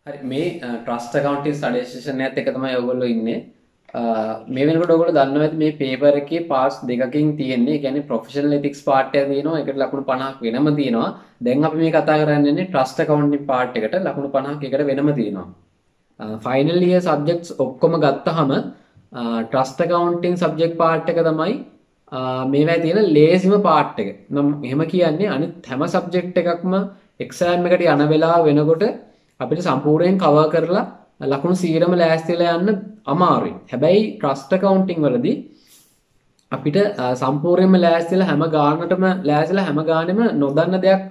හරි මේ trust accounting study session එකත් එක තමයි ඔයගොල්ලෝ ඉන්නේ. මේ වෙනකොට ඔයගොල්ලෝ දන්නවා ඇති මේ පේපර් එකේ පාර්ට්ස් දෙකකින් තියෙන්නේ. ඒ කියන්නේ ප්‍රොෆෙෂනල් එතික්ස් පාර්ට් එක තියෙනවා. ඒකට ලකුණු 50ක් වෙනම තියෙනවා. දැන් අපි මේ කතා කරන්නේ ට්‍රස්ට් accounting පාර්ට් එකට ලකුණු 50ක් එකට වෙනම තියෙනවා. ෆයිනල් ඉයර් සබ්ජෙක්ට්ස් ඔක්කොම ගත්තාම ට්‍රස්ට් accounting සබ්ජෙක්ට් පාර්ට් එක තමයි මේවැයි තියෙන ලේසිම පාර්ට් එක. නම් එහෙම කියන්නේ අනිත් හැම සබ්ජෙක්ට් එකක්ම එක්සෑම් එකට යන වෙලාව වෙනකොට අපිට සම්පූර්ණයෙන් කවර් කරලා ලකුණු 100ම ලෑස්තිලා යන්න අමාරුයි. හැබැයි ට්‍රස්ට් accounting වලදී අපිට සම්පූර්ණයෙන්ම ලෑස්තිලා හැම ගානටම ලෑස්තිලා හැම ගානෙම නොදන්න දෙයක්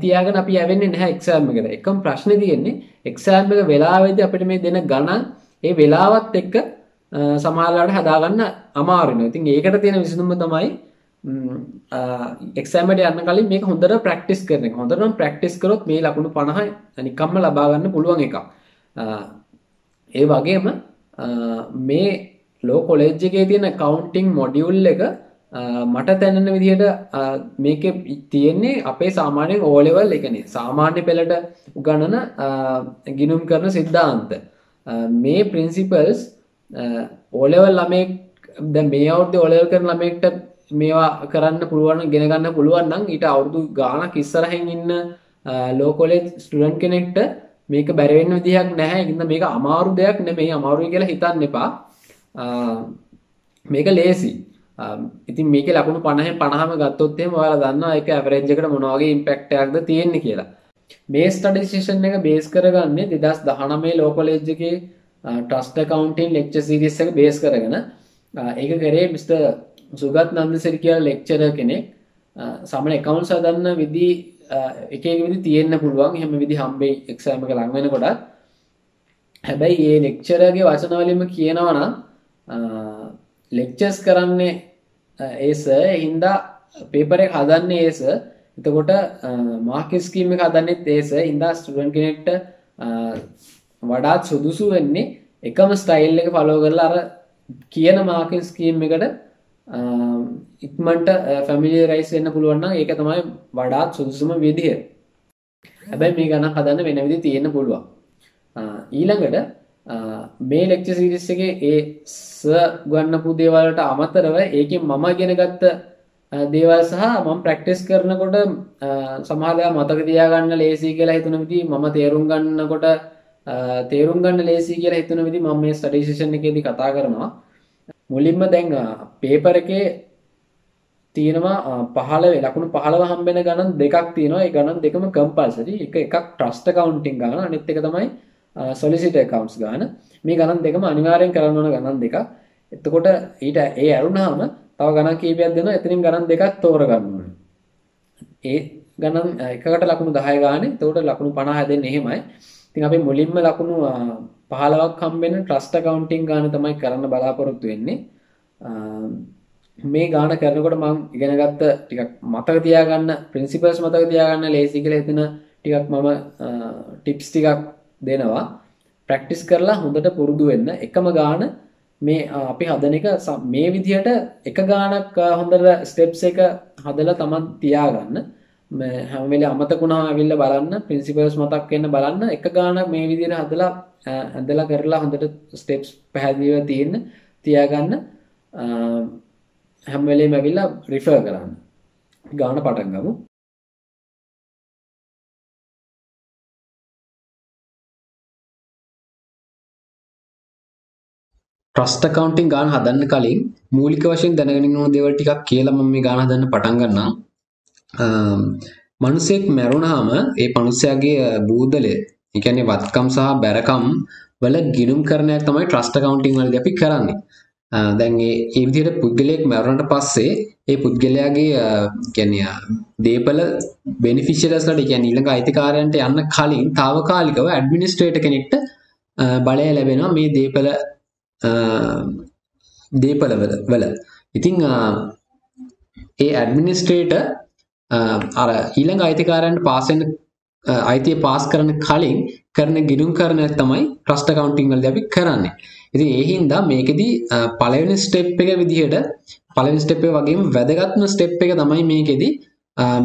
තියාගෙන අපි යවෙන්නේ නැහැ එක්සෑම් එකට. එකම ප්‍රශ්නේ තියෙන්නේ එක්සෑම් එක වෙලාවෙදී අපිට මේ දෙන ගණන් ඒ වෙලාවත් එක්ක සමහරවිට හදාගන්න අමාරු වෙනවා. ඉතින් ඒකට තියෙන විසඳුම තමයි එක්සෑම් එකට යන්න කලින් මේක හොඳට ප්‍රැක්ටිස් කරන එක. හොඳටම ප්‍රැක්ටිස් කරොත් මේ ලකුණු 50 නිකම්ම ලබා ගන්න පුළුවන් එකක්. ඒ වගේම මේ ලෝ කොලෙජ් එකේ තියෙන accounting module එක මට දැනෙන විදිහට මේකේ තියෙන්නේ අපේ සාමාන්‍ය O level ඒ කියන්නේ සාමාන්‍ය පෙළට උගන්වන ගිණුම් කරන සිද්ධාන්ත. මේ principles O level ළමෙක් දැන් මේ අවුරුද්දේ O level කරන ළමෙක්ට මේවා කරන්න පුළුවන් ඉගෙන ගන්න පුළුවන් නම් ඊට අවුරුදු ගාණක් ඉස්සරහින් ඉන්න ලෝ කොලෙජ් ස්ටුඩන්ට් කෙනෙක්ට මේක බැරි වෙන්න විදිහක් නැහැ. ඒකින්ද මේක අමාරු දෙයක් නෙමෙයි. අමාරුයි කියලා හිතන්න එපා. මේක ලේසි. ඉතින් මේකේ ලකුණු 50ම ගත්තොත් එහෙම ඔයාලා දන්නවා ඒක ඇවරේජ් එකට මොන වගේ ඉම්පැක්ට් එකක්ද තියෙන්නේ කියලා. මේ ස්ටඩි සෙෂන් එක බේස් කරගන්නේ 2019 ලෝ කොලෙජ් එකේ ට්‍රස්ට් accounting lecture series එක බේස් කරගෙන ඒක කරේ මිස්ටර් සුගත් නන්දසිරි කියලා ලෙක්චරර් කෙනෙක්. සාමාන්‍ය accounts හදන්න විදි එක එක විදි තියෙන්න පුළුවන්. එහෙම විදි හම්බෙයි එක්සෑම් එක ලඟ වෙනකොට. හැබැයි මේ ලෙක්චරර්ගේ වචන වලින්ම කියනවා නම් ලෙක්චර්ස් කරන්නේ ඒ සර් හින්දා පේපර් එක හදන්නේ ඒ සර්. එතකොට මාර්කින් ස්කීම් එක හදන්නෙත් ඒ සර්. හින්දා ස්ටුඩන්ට් කෙනෙක්ට වඩාත් සුදුසු වෙන්නේ එකම ස්ටයිල් එක ෆලෝ කරලා අර කියන මාර්කින් ස්කීම් එකට ඉක්මනට ෆැමිලියරයිස් වෙන්න පුළුවන් නම් ඒක තමයි වඩාත් සුදුසුම විදිය. හැබැයි මේ ගණන් හදන්න වෙන විදිහ තියෙන්න පුළුවන්. ඊළඟට මේ ලෙක්චර් සීරීස් එකේ ඒ සර් ගන්නපු දේවල් වලට අමතරව ඒකෙන් මම ඉගෙන ගත්ත දේවල් සහ මම ප්‍රැක්ටිස් කරනකොට සමහර දේවල් මතක තියාගන්න ලේසි කියලා හිතුන විදිහ මම තේරුම් ගන්නකොට තේරුම් ගන්න ලේසි කියලා හිතුන විදිහ මම මේ ස්ටඩි සෙෂන් එකේදී කතා කරනවා. මුලින්ම දැන් පේපර් එකේ තියෙනවා 15 ලකුණු 15 හම්බෙන ගණන් දෙකක් තියෙනවා. ඒ ගණන් දෙකම කම්පල්සරි. එකක් ට්‍රස්ට් accounting ගණන අනිත් එක තමයි solicitor accounts ගාන. මේ ගණන් දෙකම අනිවාර්යෙන් කරන්න ඕන ගණන් දෙකක්. එතකොට ඊට ඒ ඇරුණාම තව ගණන් කීපයක් දෙනවා. එතනින් ගණන් දෙකක් තෝරගන්න ඕනේ. ඒ ගණන් එකකට ලකුණු 10 ගානේ. එතකොට ලකුණු 50 හැදෙන්නේ එහෙමයි. ඉතින් අපි මුලින්ම ලකුණු 15ක් හම්බෙන ට්‍රස්ට් accounting ගාන තමයි කරන්න බලාපොරොත්තු වෙන්නේ. මේ ගාන කරනකොට මම ඉගෙන ගත්ත ටිකක් මතක තියාගන්න principles මතක තියාගන්න ලේසි කියලා හිතන ටිකක් මම tips ටිකක් දෙනවා. ප්‍රැක්ටිස් කරලා හොඳට පුරුදු වෙන්න. එකම ගාන මේ අපි හදන එක මේ විදිහට එක ගානක් හොඳට ස්ටෙප්ස් එක හදලා තමන් තියාගන්න. හැම වෙලේ අමතකුණාම ඇවිල්ලා බලන්න principles මතක් වෙන්න බලන්න. එක ගානක් මේ විදිහට හදලා කරලා හොඳට ස්ටෙප්ස් පැහැදිලිව තියාගන්න. හැම වෙලේම ඇවිල්ලා රිෆර් කරන්න. ගාන පටන් ගමු. ට්‍රස්ට් accounting ගාන හදන්න කලින් මූලික වශයෙන් දැනගෙන ඉන්න ඕන දේවල් ටිකක් කියලා මම මේ ගාන හදන්න පටන් ගන්නම්. මිනිසෙක් මැරුණාම ඒ මිනිසයාගේ බූදලය, ඒ කියන්නේ වත්කම් සහ බැරකම් වල ගිණුම් කරණයක් තමයි ට්‍රස්ට් accounting වලදී අපි කරන්නේ. දැන් මේ විදිහට පුද්ගලයෙක් මැරුණාට පස්සේ ඒ පුද්ගලයාගේ කියන්නේ දීපල බෙනිෆිෂියරිස්ලාට කියන්නේ ඊළඟ අයිතිකාරයන්ට යන්න කලින් తాවකාලිකව ඇඩ්මිනිස්ට්‍රේටර් කෙනෙක්ට බලය ලැබෙනවා මේ දීපල වල. ඉතින් ඒ ඇඩ්මිනිස්ට්‍රේටර් අර ඊළඟ අයිතිකාරයන්ට අයිතිය පාස් කරන කලින් කරන ගිණුම් කරණයක් තමයි ට්‍රස්ට් accounting වලදී අපි කරන්නේ. ඉතින් ඒ හින්දා මේකෙදි පළවෙනි ස්ටෙප් එක විදිහට පළවෙනි ස්ටෙප් එක වගේම වැදගත්ම ස්ටෙප් එක තමයි මේකෙදි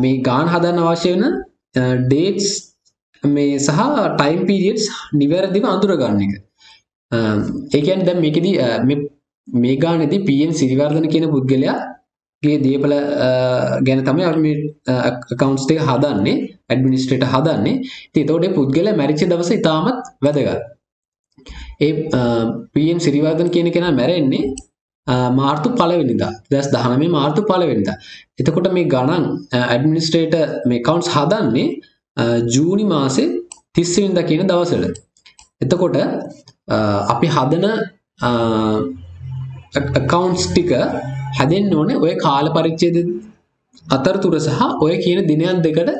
මේ ගාන හදන්න අවශ්‍ය වෙන dates මේ සහ ටයිම් පීරියඩ්ස් නිවැරදිව අඳුර ගන්න එක. ඒ කියන්නේ දැන් මේකෙදි මේ ගානේදී PM සිරිවර්ධන කියන පුද්ගලයාගේ දේපල ගැන තමයි අපි මේ accounts ටික හදන්නේ, ඇඩ්මිනිස්ට්‍රේටර් හදන්නේ. ඉතින් ඒතකොට මේ පුද්ගලයා මැරිච්ච දවස ඉතාමත් වැදගත්. ඒ PM සිරිවර්ධන කියන කෙනා මැරෙන්නේ මාර්තු 1 වෙනිදා 2019 මාර්තු 1 වෙනිදා. එතකොට මේ ගණන් ඇඩ්මිනිස්ට්‍රේටර් මේ accounts හදන්නේ ජූනි මාසේ 30 වෙනිදා කියන දවසට. එතකොට අපි හදන accounts ටික හැදෙන්න ඕනේ ඔය කාල පරිච්ඡේද අතරතුර සහ ඔය කියන දිනයන් දෙකට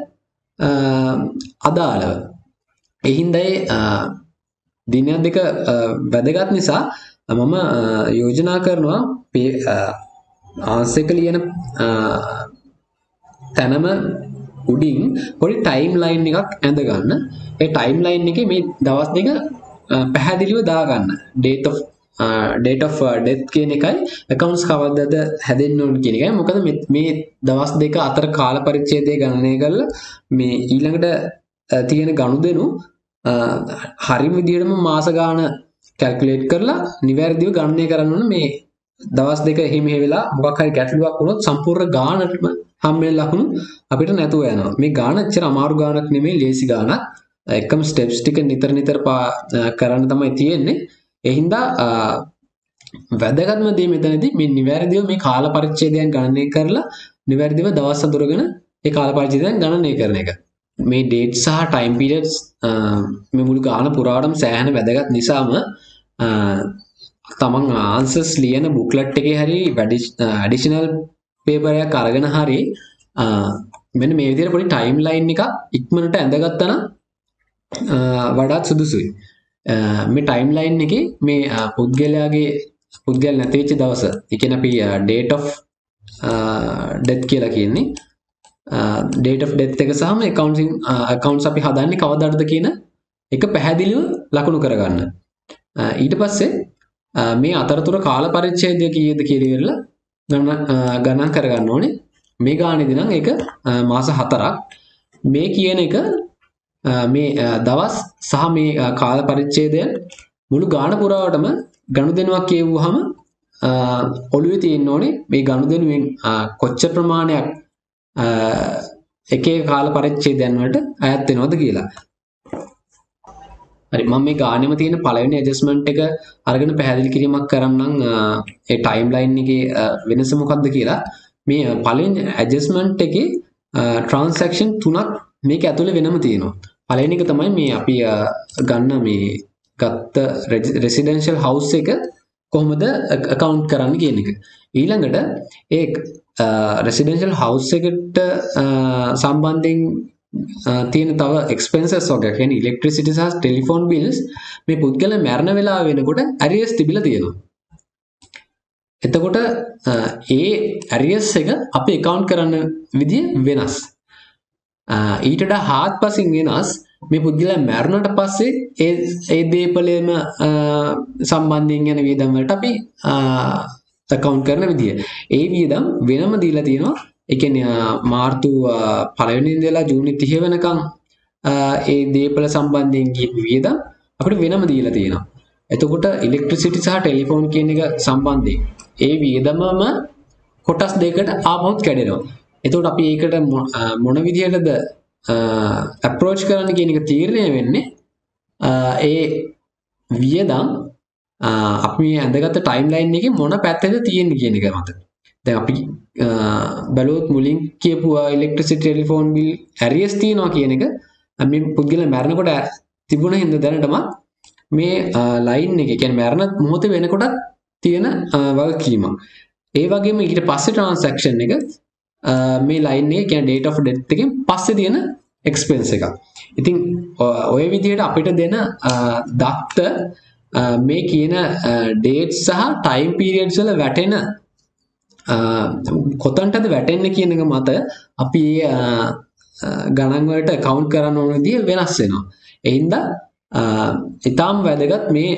අදාළව. ඒ හින්දා දිනයන් දෙක වැදගත් නිසා මම යෝජනා කරනවා ආන්සර් එක ලියන තැනම උඩින් පොඩි ටයිම් ලයින් එකක් ඇඳ ගන්න. ඒ ටයිම් ලයින් එකේ මේ දවස් දෙක පැහැදිලිව දාගන්න. date of death කියන එකයි accounts කවදාද හැදෙන්න ඕන කියන එකයි. මොකද මේ දවස් දෙක අතර කාල පරිච්ඡේදය ගණනය කරලා මේ ඊළඟට තියෙන ගනුදෙනු හරිම විදිහටම මාස ගාන කැල්කියුලේට් කරලා නිවැරදිව ගණනය කරන්න ඕන. මේ දවස් දෙක හිම වෙලා මොකක් හරි ගැටලුවක් වුණොත් සම්පූර්ණ ගානටම හම්බෙන ලකුණු අපිට නැතුව යනවා. මේ ගාන ඇත්තට අමාරු ගානක් නෙමෙයි, ලේසි ගානක්. එකම ස්ටෙප්ස් ටික නිතර කරන්න තමයි තියෙන්නේ. ඒ හින්දා වැදගත්ම දේ මෙතනදී මේ නිවැරදිව මේ කාල පරිච්ඡේදයන් ගණනය කරලා නිවැරදිව දවස් අඳුරගෙන ඒ කාල පරිච්ඡේදයන් ගණනය කරන එක. මේ date සහ time periods මේ මුළු ගාන පුරාවටම සෑහෙන වැදගත් නිසාම තමන් answers ලියන booklet එකේ හරි additional paper එකක් අරගෙන හරි මෙන්න මේ විදිහට පොඩි timeline එකක් ඉක්මනට ඇඳගත්තා නම් වඩාත් සුදුසුයි. මේ timeline එකේ මේ පුද්ගල නැති වෙච්ච දවස, ඒ කියන්නේ අපි date of death කියලා කියන්නේ date of death එක සහ මේ accounts අපි හදන්නේ කවදාද කියන එක පැහැදිලිව ලකුණු කරගන්න. ඊට පස්සේ මේ අතරතුර කාල පරිච්ඡේදය කීයද කියලා ඉවරලා ගණන් කරගන්න ඕනේ. මේ ගානේදී නම් ඒක මාස 4ක්. මේ කියන එක මේ දවස් සහ මේ කාල පරිච්ඡේදය මුළු ගාන පුරාවටම ගනුදෙනුවක් කියවුවාම ඔළුවේ තියෙන්න ඕනේ මේ ගනුදෙනුවෙන් කොච්චර ප්‍රමාණයක් එක එක කාල පරිච්ඡේදයන් වලට අයත් වෙනවද කියලා. හරි, මම මේ ගානෙම තියෙන පළවෙනි ඇඩ්ජස්ට්මන්ට් එක අරගෙන පැහැදිලි කිරීමක් කරන්නම් ඒ ටයිම්ලයින් එකේ වෙනස මොකක්ද කියලා. මේ පළවෙනි ඇඩ්ජස්ට්මන්ට් එකේ ට්‍රාන්සැක්ෂන් 3ක් මේක ඇතුලේ වෙනම තියෙනවා. පළවෙනි එක තමයි මේ අපි ගන්න මේ ගත්ත රෙසිඩෙන්ෂල් හවුස් එක කොහොමද account කරන්න කියන එක. ඊළඟට ඒ රෙසිඩෙන්ෂල් හවුස් එකට සම්බන්ධයෙන් තියෙන තව එක්ස්පෙන්සස් වගේ කියන්නේ ඉලෙක්ට්‍රිසිටි සහ ටෙලිෆෝන් බිල්ස් මේ පුද්ගලයා මරණ වෙලාව වෙනකොට ඇරියස් තිබිලා තියෙනවා. එතකොට ඒ ඇරියස් එක අපි account කරන්න විදිය වෙනස්. ඊට වඩා හාත්පසින් වෙනස් මේ පුද්ගලයා මරණට පස්සේ ඒ දීපලෙම සම්බන්ධයෙන් යන වියදම් වලට අපි account කරන විදිය. ඒ වියදම් වෙනම දීලා තියෙනවා. ඒ කියන්නේ මාර්තු 1 වෙනිදා ඉඳලා ජූනි 30 වෙනකම් ඒ දීපල සම්බන්ධයෙන් ගියපු වියදම් අපිට වෙනම දීලා තියෙනවා. එතකොට ඉලෙක්ට්‍රිසිටි සහ ටෙලිෆෝන් කියන එක සම්බන්ධයෙන් ඒ වියදමම කොටස් දෙකකට ආපහුත් කැඩෙනවා. එතකොට අපි ඒකට මොන විදිහටද approach කරන්න කියන එක තීරණය වෙන්නේ ඒ වියදම් අපි මේ ඇඳගත්ත ටයිම්ලයින් එකේ මොන පැත්තේද තියෙන්නේ කියන එක මත. දැන් අපි බැලුවොත් මුලින් කියපු ඉලෙක්ට්‍රිසිටි ටෙලිෆෝන් බිල් ඇරියස් තියනවා කියන එක මේ පුද්ගලයා මැරෙනකොට තිබුණ හින්දා දැනටම මේ ලයින් එක කියන්නේ මැරෙන මොහොතේ වෙනකොටත් තියෙන වගකීමක්. ඒ වගේම ඊට පස්සේ ට්‍රාන්සැක්ෂන් එක මේ ලයින් එක කියන්නේ date of death එකෙන් පස්සේ තියෙන එක්ස්පෙන්ස් එකක්. ඉතින් ඔය විදිහට අපිට දෙන දත්ත මේ කියන dates සහ time periods වල වැටෙන කොතනටද වැටෙන්නේ කියන එක මත අපි ගණන් වලට කවුන්ට් කරන්න ඕන විදිය වෙනස් වෙනවා. ඒ හින්දා ඊටාම් වැදගත් මේ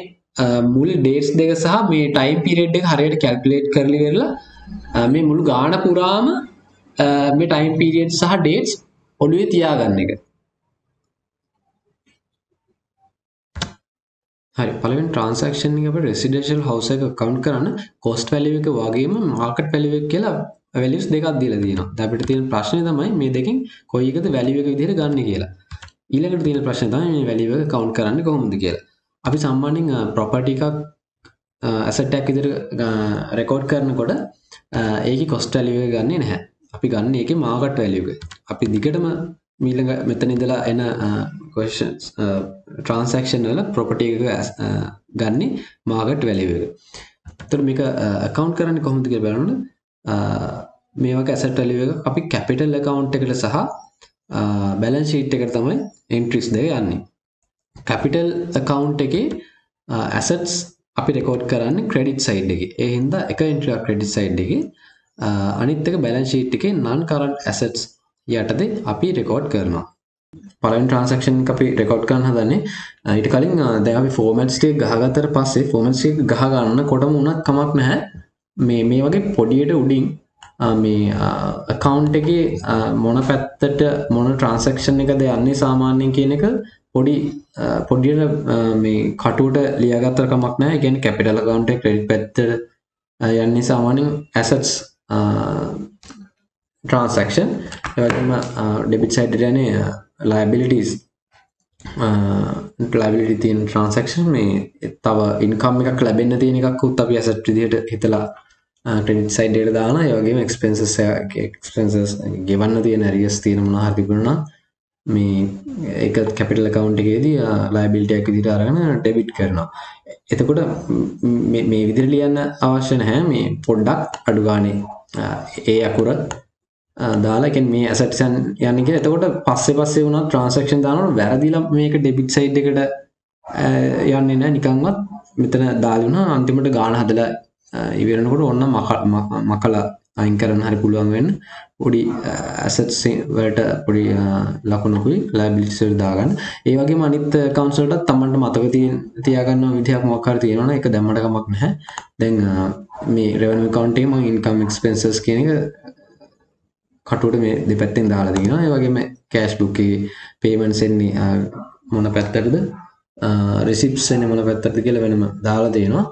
මුල් dates දෙක සහ මේ time period එක හරියට කැල්කියුලේට් කරලා ඉවරලා මේ මුළු ගාන පුරාම මේ time period සහ dates ඔළුවේ තියාගන්න එක. හරි පළවෙනි ට්‍රාන්සැක්ෂන් එක අපේ රෙසිඩෙන්ෂල් හවුස් එක කවුන්ට් කරන්න කොස්ට් වැලියු එක වගේම මාකට් වැලියු එක කියලා වැලියුස් දෙකක් දීලා තියෙනවා. දැන් අපිට තියෙන ප්‍රශ්නේ තමයි මේ දෙකෙන් කොයි එකද වැලියු එක විදිහට ගන්න කියලා. ඊළඟට තියෙන ප්‍රශ්නේ තමයි මේ වැලියු එක කවුන්ට් කරන්නේ කොහොමද කියලා. අපි සාමාන්‍යයෙන් ප්‍රොපර්ටි එකක් ඇසට් එකක් විදිහට රෙකෝඩ් කරනකොට ඒකේ කොස්ට් වැලියු එක ගන්නෙ නැහැ. අපි ගන්න ඒකේ මාකට් වැලියු එක. අපි දිගටම ඊළඟ මෙතන ඉඳලා එන questions transaction වල property එක ගන්නේ market value එක. එතකොට මේක account කරන්නේ කොහොමද කියලා බලනොත් මේ වගේ asset value එක අපි capital account එකට සහ balance sheet එකට තමයි entries දෙක යන්නේ. capital account එකේ assets අපි record කරන්නේ credit side එකේ. ඒ හින්දා එක entry එක credit side එකේ අනිත් එක balance sheet එකේ non current assets යටතේ අපි record කරනවා. පළවෙනි transaction එක අපි record කරන්න හදන්නේ. ඊට කලින් දැන් අපි formats ටික ගහගත්තට පස්සේ formats ටික ගහ ගන්නකොටම උනත් කමක් නැහැ. මේ වගේ පොඩියට උඩින් මේ account එකේ මොන පැත්තට මොන transaction එකද යන්නේ සාමාන්‍යයෙන් කියන එක පොඩියට මේ කටුවට ලියාගත්තට කමක් නැහැ. ඒ කියන්නේ capital account එක credit පැත්තට යන්නේ සාමාන්‍යයෙන් assets transaction ඒ වගේම debit side එකට යන්නේ liability තියෙන transaction මේ තව income එකක් ලැබෙන්න තියෙන එකක් උත් අපි asset විදිහට හිතලා credit side එකට දානවා. ඒ වගේම expenses ගෙවන්න තියෙන arrears තියෙන මොනවා හරි තිබුණා නම් මේ ඒක capital account එකේදී liability එකක් විදිහට අරගෙන debit කරනවා. එතකොට මේ විදිහට ලියන්න අවශ්‍ය නැහැ. මේ පොඩ්ඩක් අඩු ගානේ ඒ අකුර දාලා කියන්නේ මේ assets යන්නේ කියලා. එතකොට පස්සේ වුණා transaction දානකොට වැරදිලා මේක debit side එකට යන්නේ නැහැ නිකන්වත් මෙතන දාලා වුණා අන්තිමට ගාණ හදලා ඉවරනකොට ඕන්න මකලා අයින් කරන්න හරි පුළුවන් වෙන්න පොඩි assets වලට පොඩි ලකුණුකුයි liabilities වල දාගන්න. ඒ වගේම අනිත් accounts වලට තමන්ට මතක තියාගන්න විදිහක් මොකක් හරි තියෙනවනේ ඒක දැම්මට කමක් නැහැ. දැන් මේ revenue account එකේ මම income expenses කියන එක කටුවට මේ දෙපැත්තෙන් දාලා තියෙනවා. ඒ වගේම cash book එකේ payments එන්නේ මොන පැත්තටද receipts එන්නේ මොන පැත්තටද කියලා වෙනම දාලා තියෙනවා.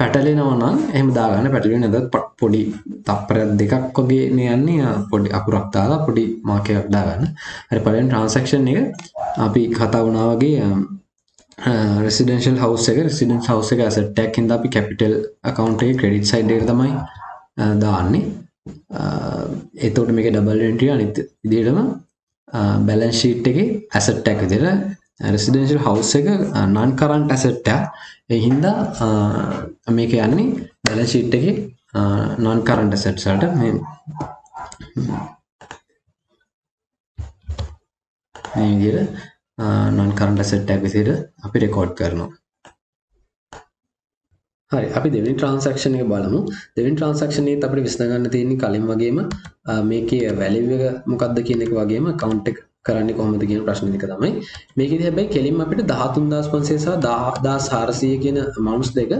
පැටලෙනවා නම් එහෙම දාගන්න. පැටලෙන්නේ නැද්ද පොඩි තප්පරයක් දෙකක් වගේ නේ යන්නේ. පොඩි අකුරක් දාලා පොඩි මාක් එකක් දාගන්න. හරි පළවෙනි transaction එක අපි කතා වුණා වගේ residential house එක asset එකක් හින්දා අපි capital account එකේ credit side එකට තමයි දාන්නේ. එතකොට මේක double entry අනිත් විදිහටම balance sheet එකේ asset එකක් විදිහට residential house එක non current asset එකක්. ඒ හින්දා මේක යන්නේ balance sheet එකේ non current assets වලට මේ විදිහට non current asset එකක් විදිහට අපි record කරනවා. හරි අපි දෙවෙනි transaction එක බලමු. දෙවෙනි transaction එකත් අපිට විසඳගන්න තියෙන්නේ කලින් වගේම මේකේ value එක මොකක්ද කියන එක වගේම account එක කරන්නේ කොහොමද කියන ප්‍රශ්න දෙක තමයි. මේකෙදි හැබැයි කෙලින්ම අපිට 13500 සහ 10400 කියන amounts දෙක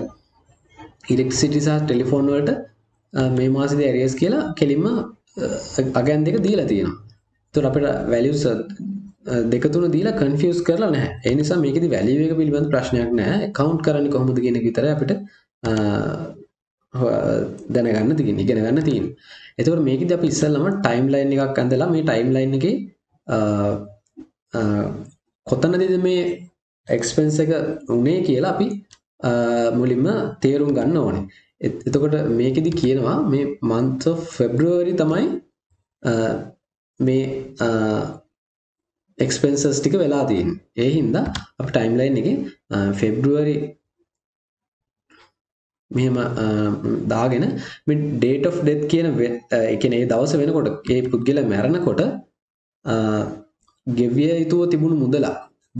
electricity සහ telephone වලට මේ මාසෙදී arrears කියලා කෙලින්ම අගයන් දෙක දීලා තියෙනවා. ඒතකොට අපිට values දෙක තුන දීලා confuse කරලා නැහැ. ඒ නිසා මේකෙදි value එක පිළිබඳ ප්‍රශ්නයක් නැහැ. account කරන්නේ කොහොමද කියන එක විතරයි අපිට දැනගන්න තියෙන්නේ, ඉගෙන ගන්න තියෙන්නේ. එතකොට මේකෙදි අපි ඉස්සෙල්ලාම timeline එකක් ඇඳලා මේ timeline එකේ කොතනදද මේ expense එක උනේ කියලා අපි මුලින්ම තේරුම් ගන්න ඕනේ. එතකොට මේකෙදි කියනවා මේ month of February තමයි මේ expenses ටික වෙලා තියෙන්නේ. ඒ හින්දා අපි timeline එකේ February මෙහෙම දාගෙන මේ date of death කියන ඒ කියන්නේ ඒ දවස වෙනකොට ඒ පුද්ගලයා මැරෙනකොට ගෙවිය යුතුව තිබුණු මුදල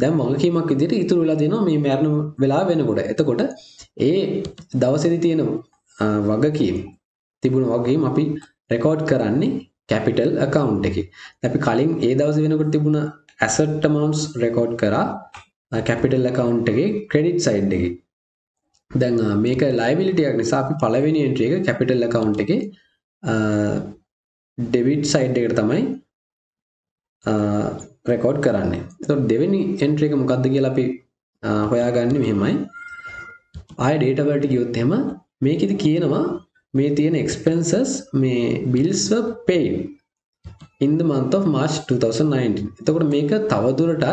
දැන් වගකීමක් විදිහට ඉතුරු වෙලා දෙනවා මේ මරණ වෙලාව වෙනකොට. එතකොට ඒ දවසේදී තියෙන වගකීම් තිබුණු වගකීම් අපි රෙකෝඩ් කරන්නේ capital account එකේ. අපි කලින් ඒ දවසේ වෙනකොට තිබුණ asset amounts රෙකෝඩ් කරා capital account එකේ credit side එකේ. දැන් මේක liability එකක් නිසා අපි පළවෙනි entry එක capital account එකේ debit side එකට තමයි රෙකෝඩ් කරන්නේ. එතකොට දෙවෙනි entry එක මොකක්ද කියලා අපි හොයාගන්නේ මෙහෙමයි. ආයෙ data වලට ගියොත් එහෙම මේකෙදි කියනවා මේ තියෙන expenses මේ bills were paid in the month of March 2019. එතකොට මේක තවදුරටත්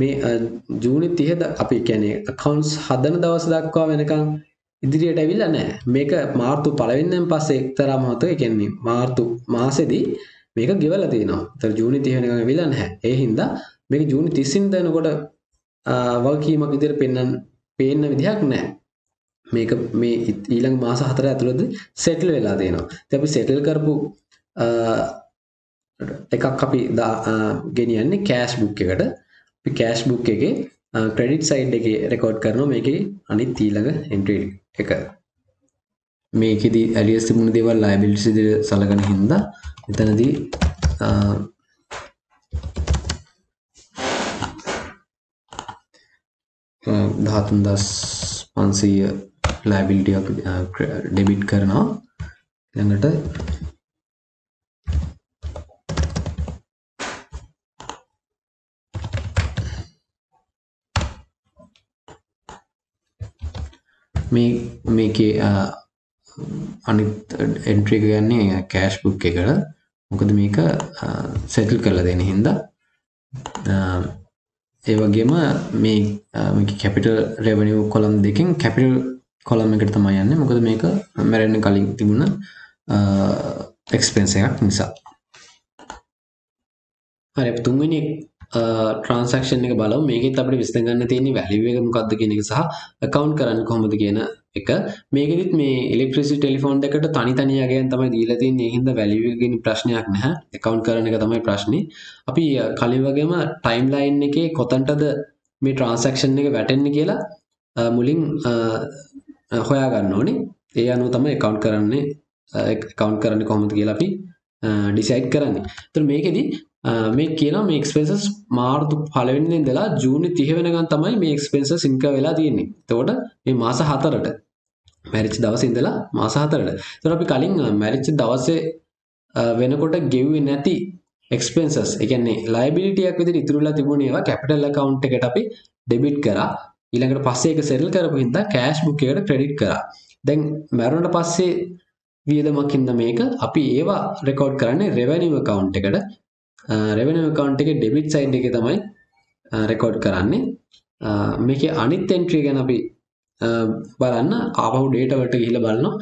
මේ ජූනි 30 අපි කියන්නේ accounts හදන දවස් දක්වා වෙනකන් ඉදිරියට ඇවිල්ලා නැහැ. මේක මාර්තු 1 වෙනිදාන් පස්සේ එක්තරා මොහොතක ඒ කියන්නේ මාර්තු මාසෙදී මේක ගෙවලා තියෙනවා. ඒතර ජූනි 30 වෙනකන් ඇවිල්ලා නැහැ. ඒ හින්දා මේක ජූනි 30 වෙනිදා එනකොට වගකීමක් විදිහට පේන්න විදිහක් නැහැ. මේක මේ ඊළඟ මාස 4 ඇතුළතදී සෙටල් වෙලා තියෙනවා. ඉතින් අපි සෙටල් කරපු එකක් අපි ගෙනියන්නේ කෑෂ් බුක් එකට. අපි කෑෂ් බුක් එකේ ක්‍රෙඩිට් සයිඩ් එකේ රෙකෝඩ් කරනවා මේකේ අනිත් ඊළඟ එන්ට්‍රි එක. මේකෙදි ඇලියස් තිබුණ දේවල් ලයබිලිටිස් විදිහට සලකන හින්දා එතනදී 13500 liability එක debit කරනවා. ඊළඟට මේකේ අනිත් එන්ට්‍රි එක ගන්නේ කෑෂ් බුක් එකට. මොකද මේක සෙටල් කරලා දෙන හින්දා ඒ වගේම මේක කැපිටල් රෙවෙනියු කොලම් දෙකෙන් කැපිටල් කොලම් එකට තමයි යන්නේ. මොකද මේක මැරෙන්න කලින් තිබුණ එක්ස්පෙන්ස් එකක් නිසා. හරි අපි තුන්වෙනි ට්‍රාන්සැක්ෂන් එක බලමු. මේකෙත් අපිට විසඳ ගන්න තියෙන්නේ වැලියු එක මොකක්ද කියන එක සහ account කරන්නේ කොහොමද කියන එක. මේකෙදිත් මේ ඉලෙක්ට්‍රිසිටි ටෙලිෆෝන් දෙකට තනි තනි යගයන් තමයි දීලා තියෙන්නේ. ඒ හින්දා වැලියු එක ගැන ප්‍රශ්නයක් නැහැ. account කරන එක තමයි ප්‍රශ්නේ. අපි කලින් වගේම ටයිම් ලයින් එකේ කොතනටද මේ ට්‍රාන්සැක්ෂන් එක වැටෙන්නේ කියලා මුලින් හොයා ගන්න ඕනේ. ඒ අනුව තමයි account කරන්නේ කොහොමද කියලා අපි decide කරන්නේ. ඒතර මේකෙදි මේ කියනවා මේ expenses මාර්තු 1 වෙනිදා ඉඳලා ජූනි 30 වෙනකන් තමයි මේ expenses incur වෙලා තියෙන්නේ. එතකොට මේ මාස 4ට මැරිච්ච දවසේ ඉඳලා මාස 4ට. ඒතර අපි කලින් මැරිච්ච දවසේ වෙනකොට ගෙව්වේ නැති expenses, ඒ කියන්නේ liability එකක් විදිහට ඉතුරුලා තිබුණේ ඒවා capital account එකට අපි debit කරා. ඊළඟට පස්සේ ඒක settle කරපු හින්දා cash book එකට credit කරා. දැන් මැරුණට පස්සේ වියදමක් හින්දා මේක අපි ඒවා record කරන්නේ revenue account එකට. revenue account එකේ debit side එකේ තමයි record කරන්නේ. මේකේ අනිත් entry ගැන අපි බලන්න ආපහු data වලට ගිහිල්ලා බලනවා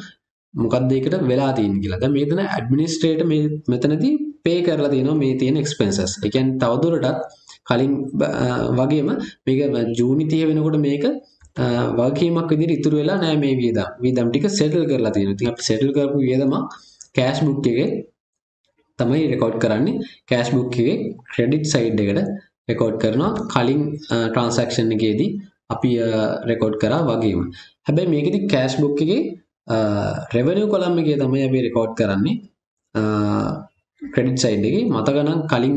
මොකක්ද ඒකට වෙලා තියෙන්නේ කියලා. දැන් මෙතන administrator මේ මෙතනදී pay කරලා තියෙනවා මේ තියෙන expenses. ඒ කියන්නේ තවදුරටත් කලින් වගේම මේක ජූනි 30 වෙනකොට මේක වගකීමක් විදිහට ඉතුරු වෙලා නැහැ මේ වියදම් ටික settle කරලා තියෙනවා. ඉතින් අපි settle කරපු වියදම cash book එකේ තමයි රෙකෝඩ් කරන්නේ. cash book එකේ credit side එකට රෙකෝඩ් කරනවා. කලින් transaction එකේදී අපි රෙකෝඩ් කරා වගේම. හැබැයි මේකෙදි cash book එකේ revenue column එකේ තමයි අපි රෙකෝඩ් කරන්නේ. credit side එකේ මතක නම් කලින්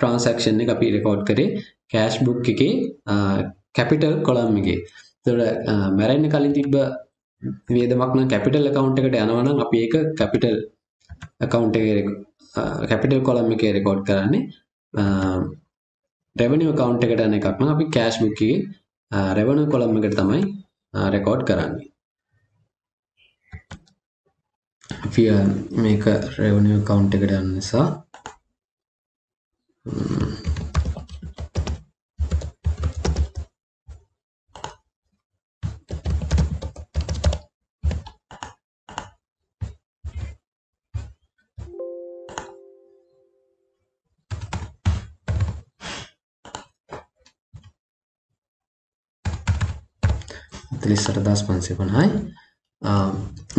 transaction එක අපි රෙකෝඩ් කරේ cash book එකේ capital column එකේ. ඒතකොට මැරෙන්න කලින් තිබ්බ වියදමක් නම් capital account එකට යනවා නම් අපි ඒක capital account එකේ capital column එකේ රෙකෝඩ් කරන්නේ. revenue account එකට යන එකක් නම් අපි cash book එකේ revenue column එකට තමයි රෙකෝඩ් කරන්නේ. අපි මේක revenue account එකට යන නිසා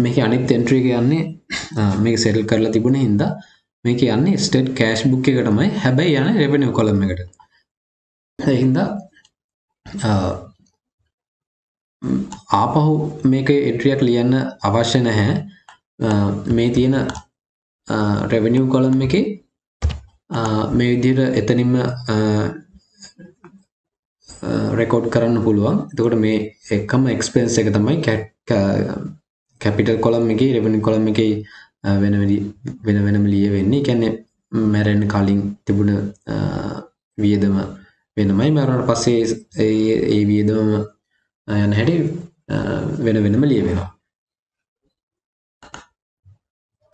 මේක අනිත් එන්ට්‍රි එක යන්නේ මේක සෙටල් කරලා තිබුණේ හින්දා මේක යන්නේ ස්ටේට් කෑෂ් බුක් එකටමයි. හැබැයි යන්නේ රෙවෙනියු කොලම් එකට. ඒ හින්දා ආපහු මේක එන්ට්‍රියක් ලියන්න අවශ්‍ය නැහැ. මේ තියෙන රෙවෙනියු කොලම් එකේ මේ විදිහට එතනින්ම රෙකෝඩ් කරන්න පුළුවන්. එතකොට මේ එකම එක්ස්පෙන්ස් එක තමයි කැපිටල් කොලම් එකේ රෙවෙනියු කොලම් එකේ වෙනම ලිය වෙන්නේ. ඒ කියන්නේ මැරෙන්න කලින් තිබුණ වියදම වෙනමයි මරුණාට පස්සේ ඒ වියදම යන හැටි වෙන වෙනම ලියවෙනවා.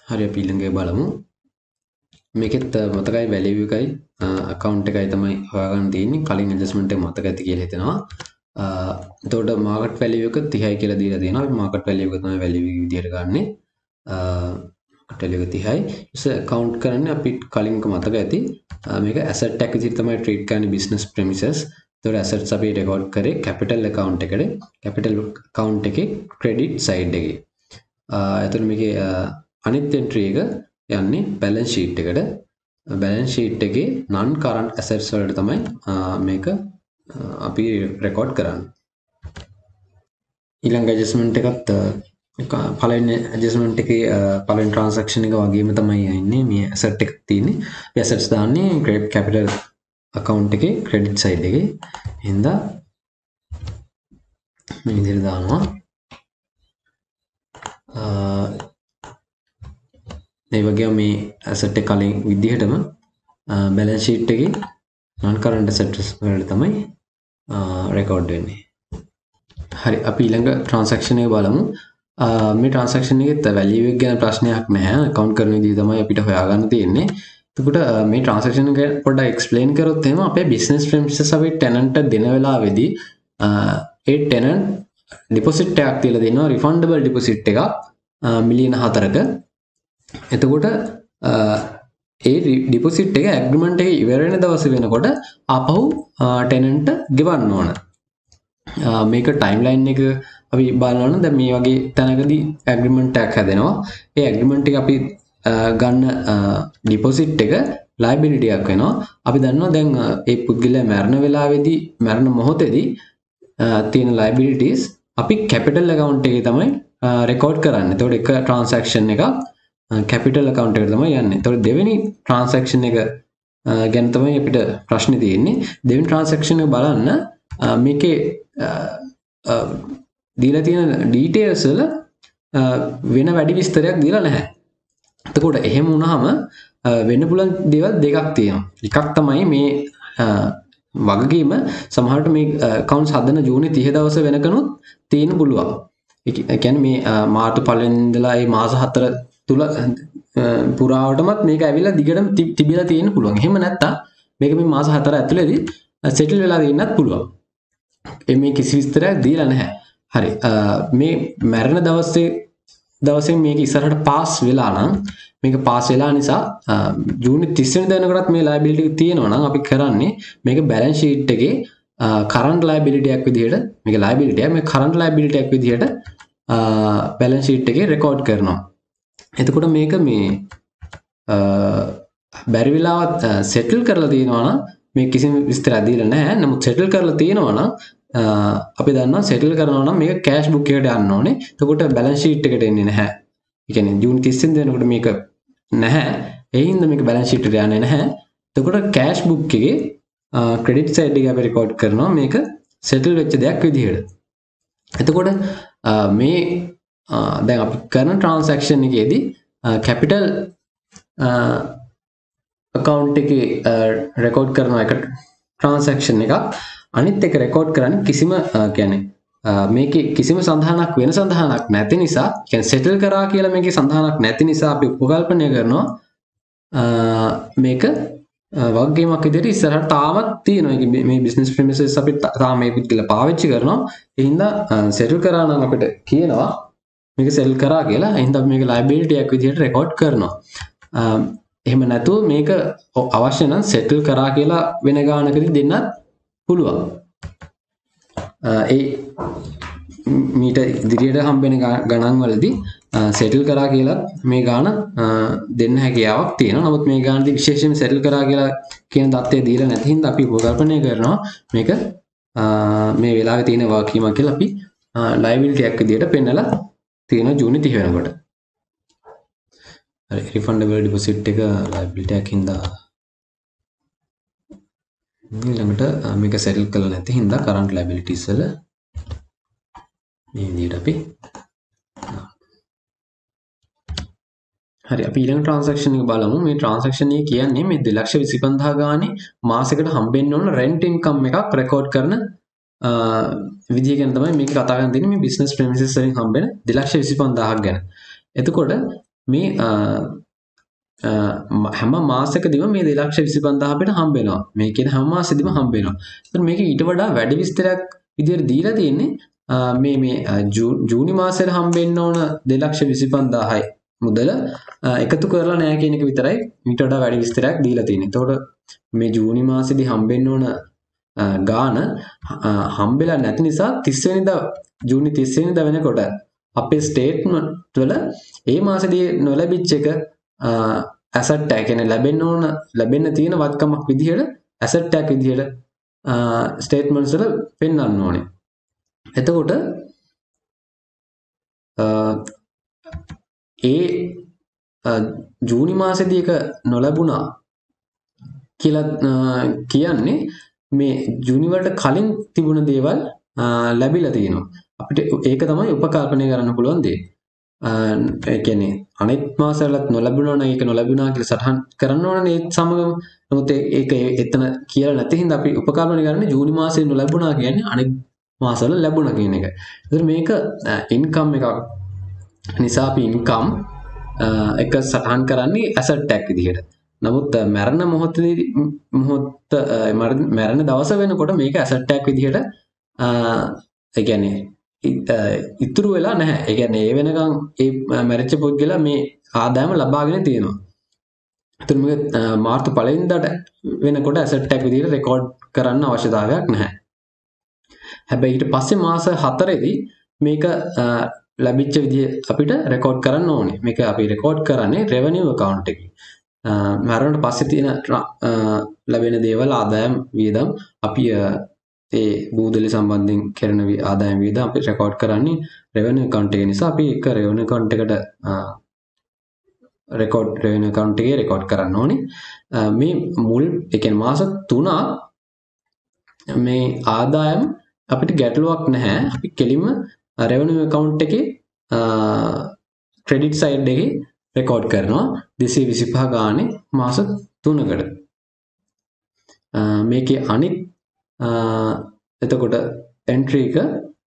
හරි අපි ඊළඟ බලමු. මේකෙත් මතකයි වැලියු එකයි account එකයි තමයි හොයාගන්න තියෙන්නේ. කලින් adjustment එක මතක ඇති කියලා හිතනවා. එතකොට market value එක 30යි කියලා දීලා තියෙනවා. අපි market value එක තමයි value එක විදියට ගන්නෙ. market value එක 30යි. ඊට account කරන්නේ අපි කලින් එක මතක ඇති. මේක asset tag විදිහට තමයි treat කරන්නේ business premises. එතකොට assets අපි record කරේ capital account එකට. capital account එකේ credit side එකේ. එතකොට මේකේ අනිත් entry එක යන්නේ balance sheet එකට. balance sheet එකේ non current assets වලට තමයි මේක අපි record කරන්නේ. ඊළඟ adjustment එකත් පළවෙනි adjustment එකේ පළවෙනි transaction එක වගේම තමයි යන්නේ. මේ asset එක තියෙන්නේ. මේ assets දාන්නේ credit capital account එකේ credit side එකේ. එහෙනම් මේ විදිහට දානවා. ඒ වගේම මේ asset එක කලින් විදිහටම balance sheet එකේ non current assets වලට තමයි record වෙන්නේ. හරි අපි ඊළඟ transaction එක බලමු. මේ transaction එකෙත් value එක ගැන ප්‍රශ්නයක් නැහැ. account කරන විදිහ තමයි අපිට හොයාගන්න තියෙන්නේ. එතකොට මේ transaction එක පොඩ්ඩක් explain කරොත් එහෙම අපේ business premises අපි tenant දෙන වෙලාවේදී ඒ tenant deposit එකක් තියලා දෙනවා refundable deposit එකක් මිලියන 4ක. එතකොට ඒ ඩිපොසිට් එක ඇග්‍රීමන්ට් එක ඉවර වෙන දවස වෙනකොට ආපහු ටෙනන්ට් ගෙවන්න ඕන. මේක ටයිම්ලයින් එක අපි බලනවා නම් දැන් මේ වගේ තැනකදී ඇග්‍රීමන්ට් එකක් හැදෙනවා. ඒ ඇග්‍රීමන්ට් එක අපි ගන්න ඩිපොසිට් එක ලයබිලිටි එකක් වෙනවා. අපි දන්නවා දැන් ඒ පුද්ගලයා මරණ වෙලාවේදී මරණ මොහොතේදී තියෙන ලයබිලිටිස් අපි කැපිටල් account එකේ තමයි රෙකෝඩ් කරන්නේ. එතකොට එක transaction එකක් capital account එකට තමයි යන්නේ. එතකොට දෙවෙනි transaction එක ගැන තමයි අපිට ප්‍රශ්නේ තියෙන්නේ. දෙවෙනි transaction එක බලන්න මේකේ දීලා තියෙන details වල වෙන වැඩි විස්තරයක් දීලා නැහැ. එතකොට එහෙම වුණාම වෙන්න පුළුවන් දේවල් දෙකක් තියෙනවා. එකක් තමයි මේ වගකීම සමහරට මේ accounts හදන ජූනි 30 දවස වෙනකනුත් තියෙන්න පුළුවන්. ඒ කියන්නේ මේ මාර්තු පළවෙනි ඉඳලා මේ මාස 4 තුල පුරාවටමත් මේක ඇවිල්ලා දිගටම තිබිලා තියෙන්න පුළුවන්. එහෙම නැත්තම් මේක මේ මාස 4 ඇතුළතදී සෙටල් වෙලා තියෙන්නත් පුළුවන්. මේ කිසි විස්තරයක් දීලා නැහැ. හරි. මේ මරණ දවසේ මේක ඉස්සරහට පාස් වෙලා නම් මේක පාස් වෙලා නිසා ජූනි 30 වෙනිදා වෙනකොටත් මේ liability එක තියෙනවා නම් අපි කරන්නේ මේක balance sheet එකේ current liability එකක් විදිහට මේක liability එක මේ current liability එකක් විදිහට balance sheet එකේ record කරනවා. එතකොට මේක මේ බැරි වෙලාවත් settle කරලා තියෙනවා නම් මේ කිසිම විස්තරයක් දීලා නැහැ. නමුත් settle කරලා තියෙනවා නම් අපි දන්නවා settle කරනවා නම් මේක cash book එකට යන්න ඕනේ. එතකොට balance sheet එකට එන්නේ නැහැ. ඒ කියන්නේ ජූන් 30 වෙනිදා මේක නැහැ. ඒ හින්දා මේක balance sheet එකට යන්නේ නැහැ. එතකොට cash book එකේ credit side එක අපි record කරනවා මේක settle වෙච්ච දෙයක් විදිහට. එතකොට මේ දැන් අපි කරන transaction එකේදී capital account එකේ record කරන එක transaction එකක් අනිත් එක record කරන්නේ කිසිම කියන්නේ මේකේ කිසිම සඳහනක් වෙන සඳහනක් නැති නිසා කියන්නේ settle කරා කියලා මේකේ සඳහනක් නැති නිසා අපි උපකල්පනය කරනවා මේක වගකීමක් විදිහට ඉස්සරහට තාමත් තියෙනවා. මේ business premises අපි තාම මේ පුද්ගලයා පාවිච්චි කරනවා. ඒ හින්දා settle කරා නම් අපිට කියනවා මේක settle කරා කියලා. ඒ හින්දා අපි මේක liability එකක් විදිහට record කරනවා. එහෙම නැතුව මේක අවශ්‍ය නම් settle කරා කියලා වෙන ගානකදී දෙන්නත් පුළුවන්. ඒ මීට ඉදිරියට හම්බෙන ගණන් වලදී settle කරා කියලා මේ ගාන දෙන්න හැකියාවක් තියෙනවා. නමුත් මේ ගානදී විශේෂයෙන්ම settle කරා කියලා කියන தත්ත්වය දීලා නැති හින්දා අපි උපකල්පනය කරනවා මේක මේ වෙලාවේ තියෙන වගකීමක් කියලා අපි liability එකක් විදිහට පෙන්නලා තියෙනවා ජූනි 30 වෙනකොට. හරි refundable deposit එක liability එකක් හින්දා ඊළඟට මේක settle කරලා නැති හින්දා current liabilities වල මේ විදිහට අපි හරි අපි ඊළඟ ට්‍රාන්සැක්ෂන් එක බලමු. මේ ට්‍රාන්සැක්ෂන් එක කියන්නේ මේ 2,25,000 ගානේ මාසෙකට හම්බෙන්න ඕන රෙන්ට් ඉන්කම් එකක් රෙකෝඩ් කරන විදිය ගැන තමයි මේක කතා කරන්න දෙන්නේ. මේ බිස්නස් ප්‍රෙමිසස් වලින් හම්බෙන 2,25,000ක් ගැන. එතකොට මේ හැම මාසෙකදීම මේ 2,25,000 අපිට හම්බ වෙනවා. මේ කියන හැම මාසෙදීම හම්බ වෙනවා. ඒත් මේක ඊට වඩා වැඩි විස්තරයක් විදියට දීලා තියෙන්නේ මේ ජූනි මාසෙට හම්බෙන්න ඕන 2,25,000යි මුදල එකතු කරලා නැහැ කියන එක විතරයි ඊට වඩා වැඩි විස්තරයක් දීලා තියෙන්නේ. එතකොට මේ ජූනි මාසෙදී හම්බෙන්න ඕන ගාන හම්බෙලා නැති නිසා 30 වෙනිදා ජූනි 30 වෙනිදා වෙනකොට අපේ ස්ටේට්මන්ට් වල ඒ මාසෙදී නොලැබිච්ච එක ඇසට් ටැග් කියන්නේ ලැබෙන්න තියෙන වත්කමක් විදිහට ඇසට් ටැග් විදිහට ස්ටේට්මන්ට්ස් වල පෙන්වන්න ඕනේ. එතකොට ඒ ජූනි මාසෙදී එක නොලැබුණා කියලා කියන්නේ මේ ජූනි වලට කලින් තිබුණ දේවල් ලැබිලා තියෙනවා. අපිට ඒක තමයි උපකල්පනය කරන්න පුළුවන් දේ. ඒ කියන්නේ අනිත් මාසවලත් නොලැබුණා නම් ඒක නොලැබුණා කියලා සටහන් කරන්න ඕනනේ ඒත් සමගම. නමුත් ඒක එතන කියලා නැති හින්දා අපි උපකල්පනය කරන්නේ ජූනි මාසයේ නොලැබුණා කියන්නේ අනිත් මාසවල ලැබුණා කියන එක. ඒතර මේක ඉන්කම් එකක් නිසා අපි ඉන්කම් එක සටහන් කරන්නේ ඇසට් ටැග් විදිහට. නමුත් මරණ මරණ දවස වෙනකොට මේක ඇසට් ටැග් විදිහට ඒ කියන්නේ ඉතුරු වෙලා නැහැ. ඒ කියන්නේ ඒ වෙනකන් ඒ මැරිච්ච පුද්ගලයා මේ ආදායම ලබාගෙන තියෙනවා. ඒතර මේක මාර්තු පළවෙනිදාට වෙනකොට ඇසට් ටැග් විදිහට රෙකෝඩ් කරන්න අවශ්‍යතාවයක් නැහැ. හැබැයි ඊට පස්සේ මාස 4ේදී මේක ලැබිච්ච විදිහ අපිට රෙකෝඩ් කරන්න ඕනේ. මේක අපි රෙකෝඩ් කරන්නේ රෙවෙනියු account එකේ. මරණයට පස්සේ තියෙන ලැබෙන දේවල් ආදායම් වියදම් අපි ඒ බූදලි සම්බන්ධයෙන් කරන ආදායම් වියදම් අපි රෙකෝඩ් කරන්නේ රෙවෙනියු account එක නිසා අපි ඒක රෙවෙනියු account එකට රෙවෙනියු account එකේ රෙකෝඩ් කරන්න ඕනේ. මේ මුල් ඒ කියන්නේ මාස 3 මේ ආදායම් අපිට ගැටලුවක් නැහැ. අපි කෙලින්ම රෙවෙනියු account එකේ ක්‍රෙඩිට් සයිඩ් එකේ රෙකෝඩ් කරනවා 225 ගානේ මාස 3කට. මේකේ අනිත් එතකොට එන්ට්‍රි එක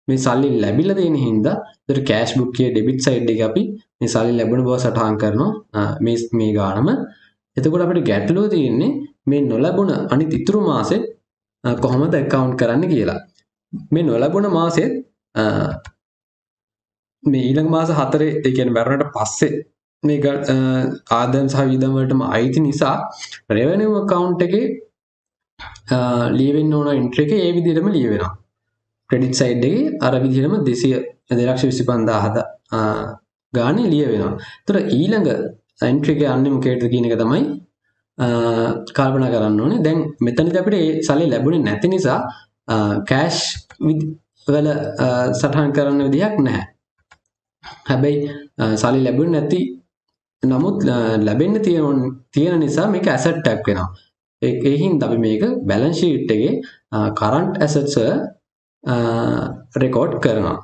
මේ සල්ලි ලැබිලා තියෙන හින්දා ඒතර කෑෂ් බුක් එකේ ඩෙබිට් සයිඩ් එක අපි මේ සල්ලි ලැබුණ බව සටහන් කරනවා මේ ගානම. එතකොට අපිට ගැටලුව තියෙන්නේ මේ නොලැබුණ අනිත් ඉතුරු මාසෙ කොහොමද account කරන්න කියලා. මේ නොලැබුණ මාසෙත් මේ ඊළඟ මාස 4 ඒ කියන්නේ මරණයට පස්සේ මේක ආදායම් සහ වියදම් වලටම අයිති නිසා රෙවෙනියු account එකේ ලියවෙන්න ඕන එන්ට්‍රි එක ඒ විදිහටම ලියවෙනවා. ක්‍රෙඩිට් සයිඩ් එකේ අර විදිහටම 2,25,000 ගානේ ලියවෙනවා. ඒතර ඊළඟ එන්ට්‍රි එක යන්නේ මොකේද කියන එක තමයි කල්පනා කරන්න ඕනේ. දැන් මෙතනදී අපිට ඒ සල්ලි ලැබුණේ නැති නිසා කෑෂ් වල සටහන් කරන්න විදිහක් නැහැ. හැබැයි සල්ලි ලැබුණේ නැති නමුත් ලැබෙන්න තියෙන නිසා මේක ඇසට් ටැග් වෙනවා. ඒ හින්දා අපි මේක බැලන්ස් ෂීට් එකේ කරන්ට් ඇසට්ස් රෙකෝඩ් කරනවා.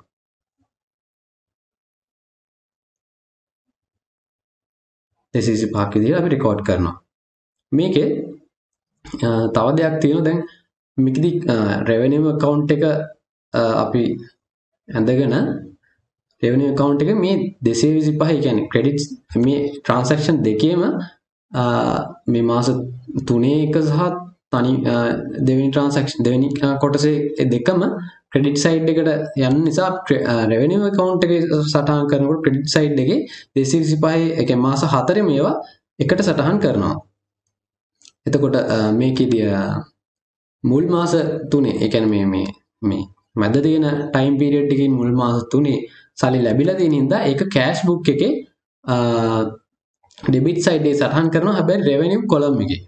දෙසිසි පාක් විදිහට අපි රෙකෝඩ් කරනවා. මේකේ තව දෙයක් තියෙනවා. දැන් මේකෙදි රෙවෙනියු account එක අපි ඇඳගෙන රෙවෙනියු account එක මේ 225 කියන්නේ ක්‍රෙඩිට්ස් මේ ට්‍රාන්සැක්ෂන් දෙකේම මේ මාස 3 එක සහ තනි දෙවෙනි ට්‍රාන්සැක්ෂන් දෙවෙනි කොටසේ දෙකම ක්‍රෙඩිට් සයිඩ් එකට යන නිසා රෙවෙනියු account එකේ සටහන් කරනකොට ක්‍රෙඩිට් සයිඩ් එකේ 225 ඒ කියන්නේ මාස 4 මේවා එකට සටහන් කරනවා. එතකොට මේකෙදී මුල් මාස 3 ඒ කියන්නේ මේ මැද තියෙන ටයිම් පීරියඩ් එකකින් මුල් මාස 3 සල්ලි ලැබිලා තියෙන හින්දා ඒක කෑෂ් බුක් එකේ ඩෙබිට් සයිඩ් එකේ සටහන් කරනවා. හැබැයි රෙවෙනියු කොලම් එකේ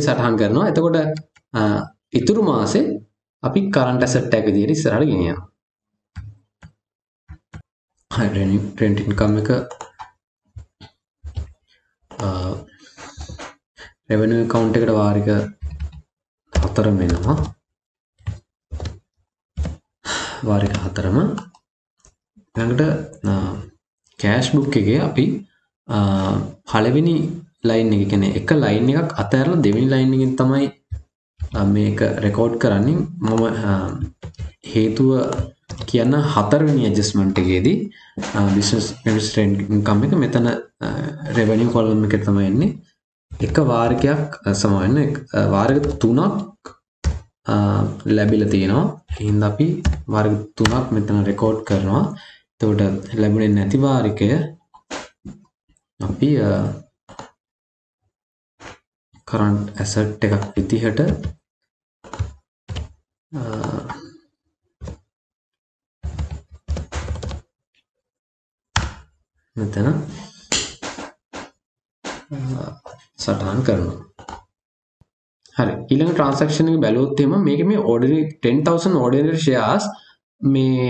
සටහන් කරනවා. එතකොට ඉතුරු මාසේ අපි කරන්ට් ඇසට් එක විදිහට ඉස්සරහට ගෙනියනවා. රෙන්ට් ඉන්කම් එක රෙවෙනියු account එකට වාරික 4 වෙනවා. වාරික 4ම ඊළඟට කෑෂ් බුක් එකේ අපි පළවෙනි ලයින් එක කියන්නේ එක ලයින් එකක් අතහැරලා දෙවෙනි ලයින් එකෙන් තමයි මේක රෙකෝඩ් කරන්නේ. මම හේතුව කියන්න හතරවෙනි ඇඩ්ජස්ට්මන්ට් එකේදී බිස්නස් රෙන්ට් ඉන්කම් එක මෙතන රෙවෙනියු කොලම් එකේ තමයි එන්නේ. එක වාරිකයක් සමාන වාරික 3ක් ලැබිලා තියෙනවා. එහෙනම් අපි වාරික 3ක් මෙතන රෙකෝඩ් කරනවා. එතකොට ලැබුණේ නැති වාරිකය අපි කරන්ට් ඇසට් එකක් විදිහට මෙතන සටහන් කරනවා. හරි. ඊළඟ transaction එක බැලුවොත් එහෙම මේකේ මේ ordinary 10000 ordinary shares මේ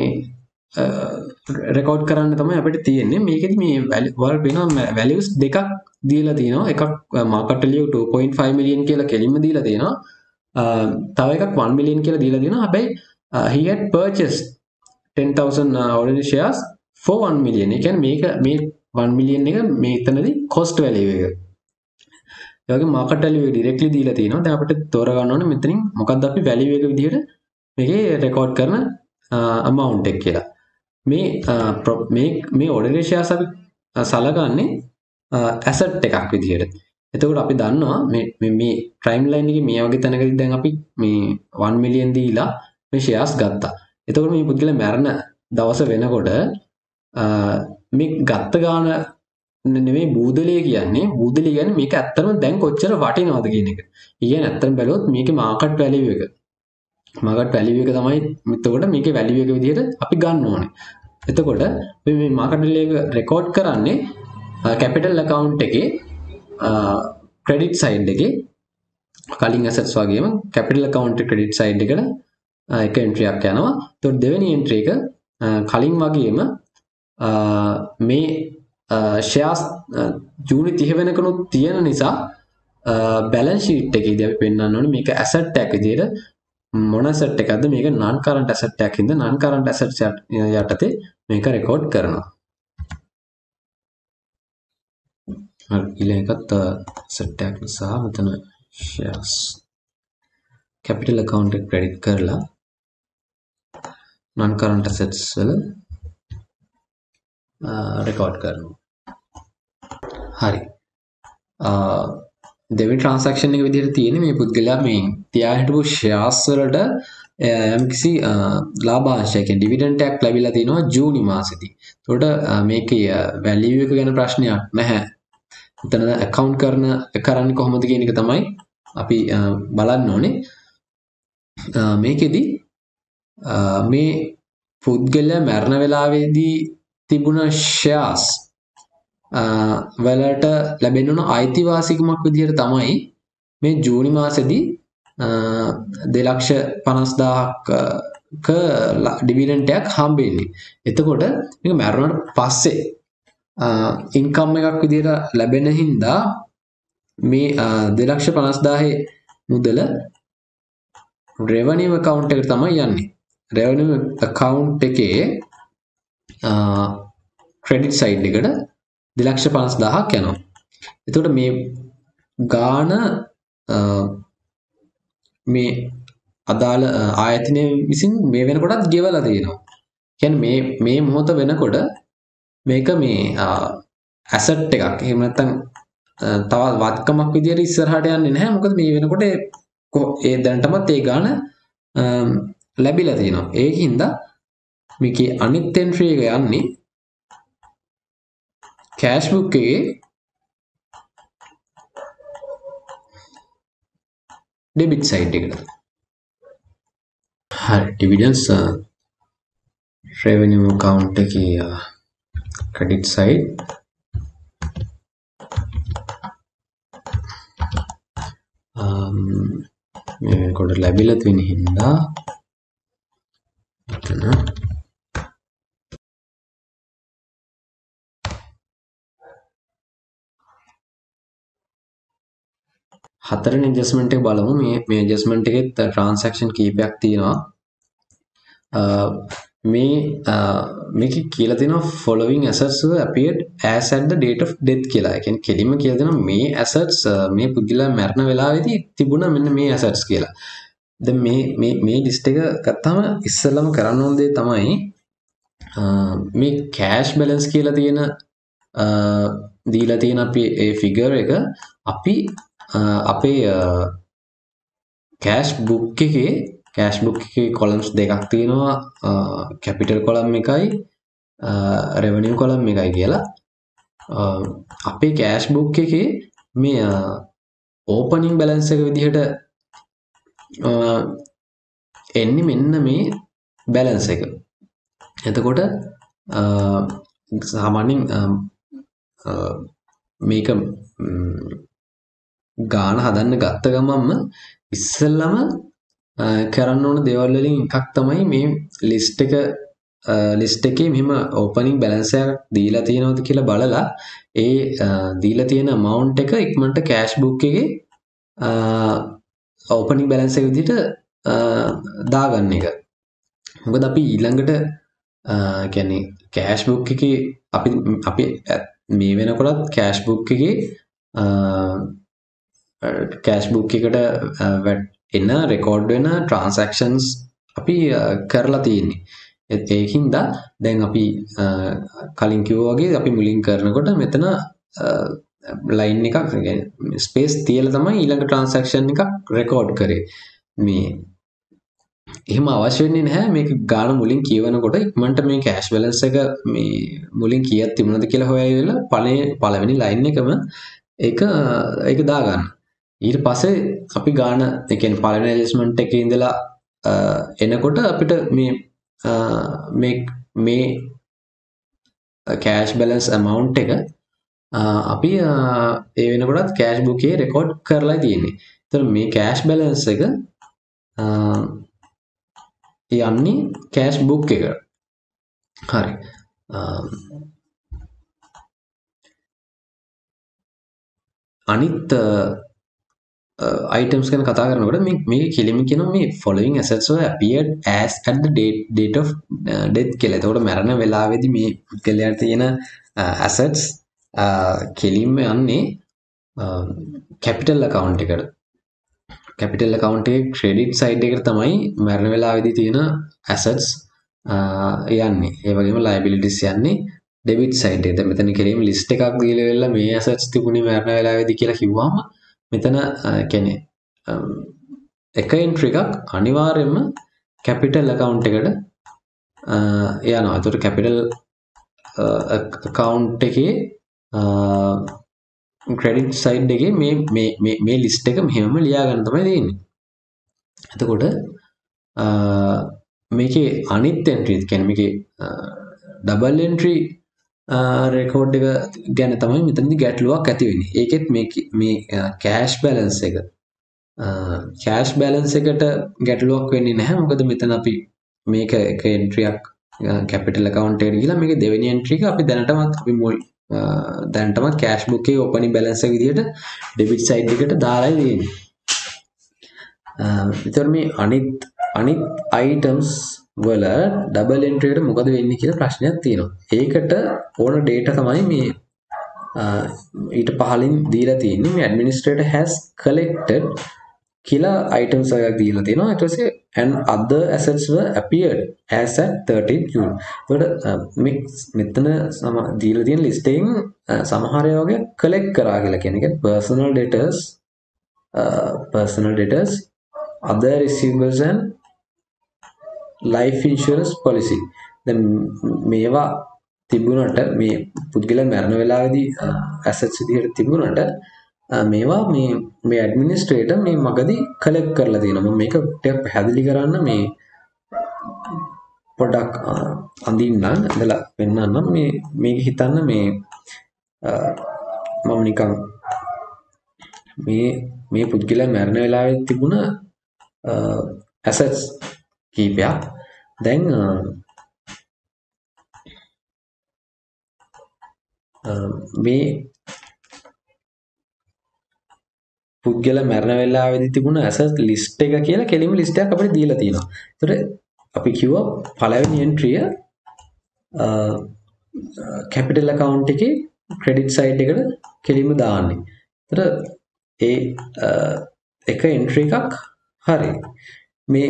රෙකෝඩ් කරන්න තමයි අපිට තියෙන්නේ. මේකෙදි මේ වල වෙන values දෙකක් දීලා තියෙනවා. එකක් market value 2.5 million කියලා කෙලින්ම දීලා තියෙනවා. තව එකක් 1 million කියලා දීලා තියෙනවා. හැබැයි he had purchased 10000 ordinary shares for 1 million. ඒ කියන්නේ මේක මේ 1 million එක මේතනදී cost value එක. ඒ වගේ market value එක directly දීලා තියෙනවා. දැන් අපිට තෝරගන්න ඕනේ මෙතනින් මොකක්ද අපි value එක විදිහට මේකේ record කරන amount එක කියලා. මේ ordinary shares අපි සලකන්නේ asset එකක් විදිහට. එතකොට අපි දන්නවා මේ prime line එකේ මේ වගේ තැනකදී දැන් අපි මේ 1 million දීලා මේ shares ගත්තා. එතකොට මේ පුද්ගලයා මැරෙන දවස වෙනකොට මේ ගත්ත ගාන නෙමෙයි බූදලේ කියන්නේ මේක ඇත්තටම දැන් කොච්චර වටිනවද කියන එක. ඊගෙන ඇත්තටම බැලුවොත් මේකේ market value එක. market value එක තමයි එතකොට මේකේ value එක විදිහට අපි ගන්න ඕනේ. එතකොට මේ market value එක record කරන්නේ capital account එකේ credit side එකේ කලින් assets වගේම capital account credit side එකට එක entry එකක් යනවා. එතකොට දෙවෙනි entry එක කලින් වගේම මේ shares ජූනි 30 වෙනකනුත් තියෙන නිසා balance sheet එකේදී අපි පෙන්නන්න ඕනේ මේක asset එකක් විදිහට මොන asset එකක්ද මේක non current asset එකක් හින්දා non current assets යටතේ මේක record කරනවා. හරි ඊළඟට asset එකක් නිසා මෙතන shares capital account එක credit කරලා non current assets වල record කරනවා. හරි. දෙවෙනි transaction එක විදිහට තියෙන්නේ මේ පුද්ගලයා මේ තියා හිටපු shares වලට යම්කිසි ලාභාංශයක් කියන්නේ dividend එකක් ලැබිලා තිනවා ජූනි මාසෙදී. ඒකට මේකේ value එක ගැන ප්‍රශ්නයක් නැහැ. එතන account කරන්නේ කොහොමද කියන එක තමයි අපි බලන්න ඕනේ. මේකෙදි මේ පුද්ගලයා මරණ වෙලාවේදී තිබුණ shares වලට ලැබෙන්න ඕන අයිතිවාසිකමක් විදිහට තමයි මේ ජූනි මාසෙදී 2,50,000ක ඩිවිඩන්ඩ් එකක් හම්බෙන්නේ. එතකොට මේක මරණයට පස්සේ ඉන්කම් එකක් විදිහට ලැබෙන හින්දා මේ 2,50,000 මුදල revenue account එකට තමයි යන්නේ. revenue account එකේ credit side එකට 2,50,000ක් යනවා. එතකොට මේ ගාන මේ අදාළ ආයතනය විසින් මේ වෙනකොටත් ගෙවලා තියෙනවා. කියන්නේ මේ මොහොත වෙනකොට මේක මේ asset එකක්. එහෙම නැත්නම් තව වත්කමක් විදියට ඉස්සරහට යන්නේ නැහැ. මොකද මේ වෙනකොට ඒ දැනටමත් ඒ ගාන ලැබිලා තියෙනවා. ඒකින්ද මේකේ අනිත් entry එක යන්නේ cash book එකේ debit side එකට. හරි dividends revenue account එකේ credit side මේ කොට ලැබිලා තියෙන හින්දා එතන හතරවෙනි ඇඩ්ජස්ට්මන්ට් එක බලමු. මේ ඇඩ්ජස්ට්මන්ට් එකෙත් ට්‍රාන්සැක්ෂන් කීපයක් තියෙනවා. මේ මේක කියලා තියෙනවා following assets were appeared as at the date of death කියලා. ඒ කියන්නේ කෙලින්ම කියලා දෙනවා මේ assets මේ පුද්ගලයා මරණ වෙලාවේදී තිබුණා මෙන්න මේ assets කියලා. දැන් මේ list එක ගත්තාම ඉස්සෙල්ලම කරන්න ඕන දේ තමයි මේ cash balance කියලා තියෙන දීලා තියෙන අපි ඒ figure එක අපි අපේ cash book එකේ columns දෙකක් තියෙනවා capital column එකයි revenue column එකයි කියලා අපේ cash book එකේ මේ opening balance එක විදිහට එන්නේ මෙන්න මේ balance එක. එතකොට සාමාන්‍යයෙන් මේක ගාන හදන්න ගත්ත ගමන්ම ඉස්සෙල්ලම කරන්න ඕන දේවල් වලින් එකක් තමයි මේ ලිස්ට් එකේ මෙහෙම ඕපනින් බැලන්ස් එකක් දීලා තියෙනවද කියලා බලලා ඒ දීලා තියෙන amount එක ඉක්මනට cash book එකේ ඕපනින් බැලන්ස් එක විදිහට දාගන්න එක. මොකද අපි ඊළඟට කියන්නේ cash book එකේ අපි මේ වෙනකොටත් cash book එකේ cash book එකට එන රෙකෝඩ් වෙන transactions අපි කරලා තියෙන්නේ. ඒකින්ද දැන් අපි කලින් කිව්වා වගේ අපි මුලින් කරනකොට මෙතන line එකක් කියන්නේ space තියලා තමයි ඊළඟ transaction එකක් record කරේ. මේ එහෙම අවශ්‍ය වෙන්නේ නැහැ මේක ගාන මුලින් කියවනකොට ඉක්මනට මේ cash balance එක මේ මුලින් කීයක් තිබුණාද කියලා හොයලා පළවෙනි line එකම ඒක දාගන්න. ඊට පස්සේ අපි ගාන ඒ කියන්නේ පළවෙනි ඇඩ්ජස්ට්මන්ට් එකේ ඉඳලා එනකොට අපිට මේ cash balance amount එක අපි ඒ වෙනකොටත් cash book එකේ record කරලා තියෙන්නේ. ඒතර මේ cash balance එක යන්නේ cash book එකට. හරි. අනිත් items ගැන කතා කරනකොට මේ කෙලින්ම කියනවා මේ following assets were appeared as at the date of death කියලා. එතකොට මරණ වෙලාවේදී මේ පුද්ගලයාට තියෙන assets කෙලින්ම යන්නේ capital account එකට. capital account එකේ credit side එකට තමයි මරණ වෙලාවේදී තියෙන assets යන්නේ. ඒ වගේම liabilities යන්නේ debit side එකට. මෙතන කෙලින්ම list එකක් දීලා වෙලා මේ assets තිබුණේ මරණ වෙලාවේදී කියලා කිව්වම මෙතන කියන්නේ එක entry එකක් අනිවාර්යයෙන්ම capital account එකට යනවා. ඒතකොට capital account එකේ credit side එකේ මේ list එක මෙහෙම ලියා ගන්න තමයි තියෙන්නේ. එතකොට මේකේ අනිත් entry කියන්නේ මේකේ double entry record එක ගැන තමයි මෙතනදී ගැටලුවක් ඇති වෙන්නේ. ඒකෙත් මේ cash balance එකට ගැටලුවක් වෙන්නේ නැහැ. මොකද මෙතන අපි මේක එක entry එකක් capital account එකට ගිහලා මේකේ දෙවෙනි entry එක අපි දැනටමත් cash book එකේ opening balance එක විදිහට debit side එකට දාලා තියෙන්නේ. ඒතර මේ අනිත් items වල double entry එකට මොකද වෙන්නේ කියලා ප්‍රශ්නයක් තියෙනවා. ඒකට ඕන data තමයි මේ ඊට පහලින් දීලා තියෙන්නේ. මේ administrator has collected කියලා items එකක් දීලා තියෙනවා. ඊට පස්සේ and other assets were appeared as at 13th June. ඒකට මෙතන දීලා තියෙන list එකෙන් සමහර ඒවා වගේ collect කරා කියලා කියන එක personal debtors other receivables and life insurance policy. දැන් මේවා තිබුණාට මේ පුද්ගලයා මරණ වෙලාවේදී assets විදිහට තිබුණාට මේවා මේ ඇඩ්මිනිස්ට්‍රේටර් මේ මගදී කලෙක්ට් කරලා තියෙනවා. මම මේක ටිකක් පැහැදිලි කරන්න මේ පොඩක් අඳින්නම් ඇදලා පෙන්නන්නම්. මේක හිතන්න මේ මම නිකන් මේ පුද්ගලයා මරණ වෙලාවේ තිබුණ assets කීපයක් දැන් මේ පුද්ගල මරණ වෙලාවේදී තිබුණ assets list එක කියලා කෙලින්ම list එකක් අපිට දීලා තියෙනවා. ඒතර අපි කිව්වා පළවෙනි එන්ට්‍රිය කැපිටල් account එකේ credit side එකට කෙලින්ම දාන්නේ. ඒතර ඒ එක එන්ට්‍රි එකක් හරි. මේ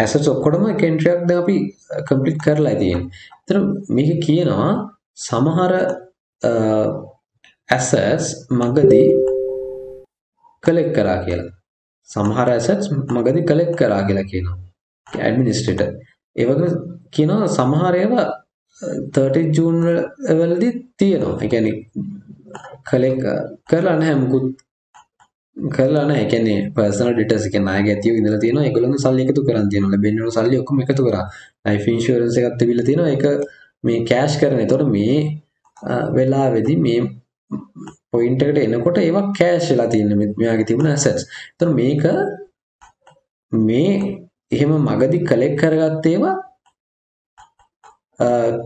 assets ඔක්කොටම එක එන්ට්‍රි එකක් දැන් අපි complete කරලා තියෙන්නේ. ඒතර මේක කියනවා සමහර assets මගදී collect කරා කියලා. සමහර assets මගදී collect කරා කියලා කියනවා. ඇඩ්මිනිස්ට්‍රේටර්. ඒ වගේම කියනවා සමහර ඒවා 30 ජූන් වලදී තියෙනවා. ඒ කියන්නේ collect කරලා නැහැ මුකුත් කරලා නැහැ. ඒ කියන්නේ personal details කියන්නේ ණය ගැතියෝ ඉඳලා තියෙනවා. ඒගොල්ලන්ගේ සල්ලි එකතු කරන් තියෙනවා. ලැබෙන්න ඕන සල්ලි ඔක්කොම එකතු කරා. life insurance එකක් තිබිලා තියෙනවා. ඒක මේ cash කරන. ඒතකොට මේ වෙලාවේදී මේ point එකට එනකොට ඒවා cash වෙලා තියෙනවා. මෙයාගේ තිබුණ assets. ඒතකොට මේක මේ එහෙම මගදී collect කරගත්ත ඒවා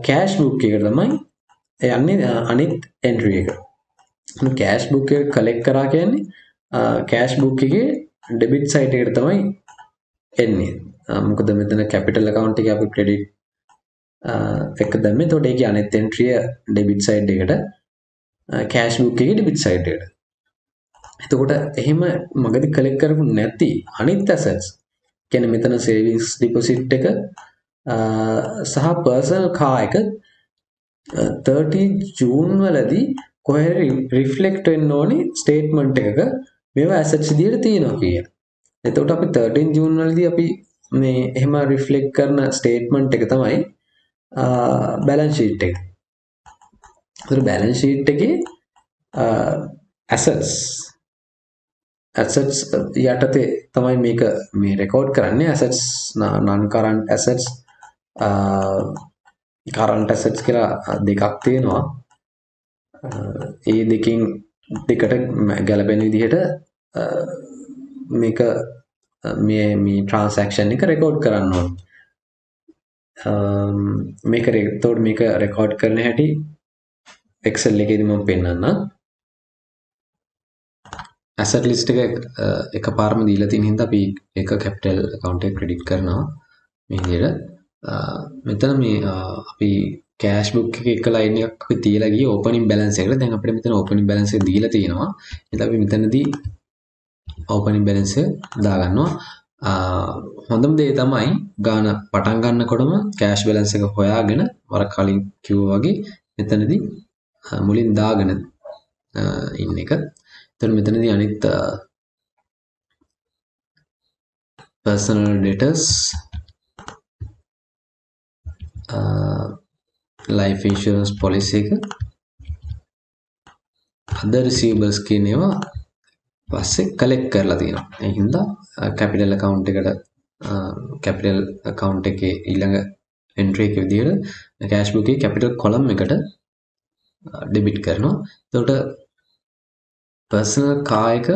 cash book එකට තමයි යන්නේ අනිත් entry එක. cash book එක collect කරා කියන්නේ cash book එකේ debit side එකට තමයි එන්නේ. මොකද මෙතන capital account එකේ අපි credit එක දැම්මේ. එතකොට ඒකේ අනිත් entry debit side එකට cash book එකේ debit side එකට. එතකොට එහෙම මගදී collect කරපු නැති අනිත් assets කියන්නේ මෙතන savings deposit එක සහ personal car එක 30 ජූන් වලදී කොහේ රිෆ්ලෙක්ට් වෙන්න ඕනේ ස්ටේට්මන්ට් එකක මේවා assets විදියට තියෙනවා කියන. එතකොට අපි 13 ජූන් වලදී අපි මේ එහෙම රිෆ්ලෙක්ට් කරන ස්ටේට්මන්ට් එක තමයි balance sheet එක. ඒතර balance sheet එකේ assets යටතේ තමයි මේක මේ රෙකෝඩ් කරන්නේ. assets non current assets current assets කියලා දෙකක් තියෙනවා. ඒ දෙකෙන් දෙකට ගැලපෙන විදිහට මේක මේ transaction එක රෙකෝඩ් කරන්න ඕනේ. මේක රෙකෝඩ් කරන හැටි Excel එකේදී මම පෙන්නන්නම්. asset list එක එකපාරම දීලා තියෙන හින්දා අපි ඒක capital account එක credit කරනවා මේ විදිහට. මෙතන මේ අපි cash book එකේ එක line එකක් අපි තියලා ගියේ opening balance එකට. දැන් අපිට මෙතන opening balance එක දීලා තියෙනවා. ඉතින් අපි මෙතනදී opening balance එක දාගන්නවා. හොඳම දේ තමයි ගාන පටන් ගන්නකොටම cash balance එක හොයාගෙන වර කලින් කිව්වා වගේ මෙතනදී මුලින් දාගෙන ඉන්න එක. එතන මෙතනදී අනිත් personal debtors life insurance policy එක other receivables කියන ඒවා පස්සේ collect කරලා තියෙනවා. ඒ හින්දා capital account එකට capital account එකේ ඊළඟ entry එක විදිහට cash book එකේ capital column එකට debit කරනවා. එතකොට personal car එක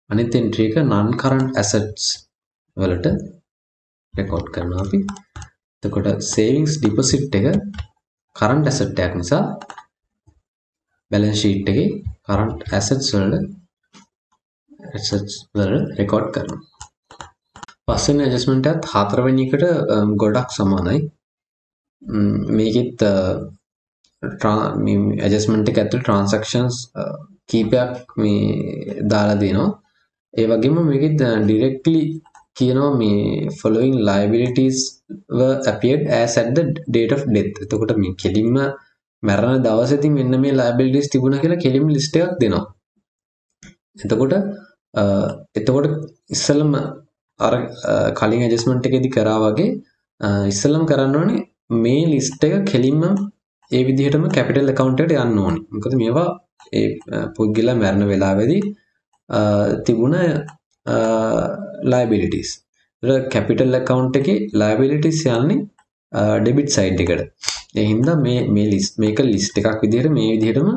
අනිත් entry එක non current assets වලට record කරනවා අපි. එතකොට savings deposit එක current asset එකක් නිසා balance sheet එකේ current assets වලට record කරනවා. පස්වෙනි adjustment එකත් හතරවෙනි එකට ගොඩක් සමානයි. මේකෙත් adjustment එක ඇතුළේ transactions කීපයක් මේ දාලා දෙනවා. ඒ වගේම මේකෙත් directly කියනවා මේ following liabilities were appeared as at the date of death. එතකොට මේ කෙලින්ම මරණ දවසේදී මෙන්න මේ liabilities තිබුණා කියලා කෙලින්ම list එකක් දෙනවා. එතකොට ඉස්සෙල්ලම අර කලින් adjustment එකේදී කරා වගේ ඉස්සෙල්ලම කරන්න ඕනේ මේ list එක කෙලින්ම ඒ විදිහටම capital account එකට යන්න ඕනේ. මොකද මේවා ඒ පුද්ගලයා මරණ වෙලාවේදී තිබුණ liabilities. capital account එකේ liabilities යන්නේ debit side එකට. ඒ හින්දා මේ list මේක list එකක් විදිහට මේ විදිහටම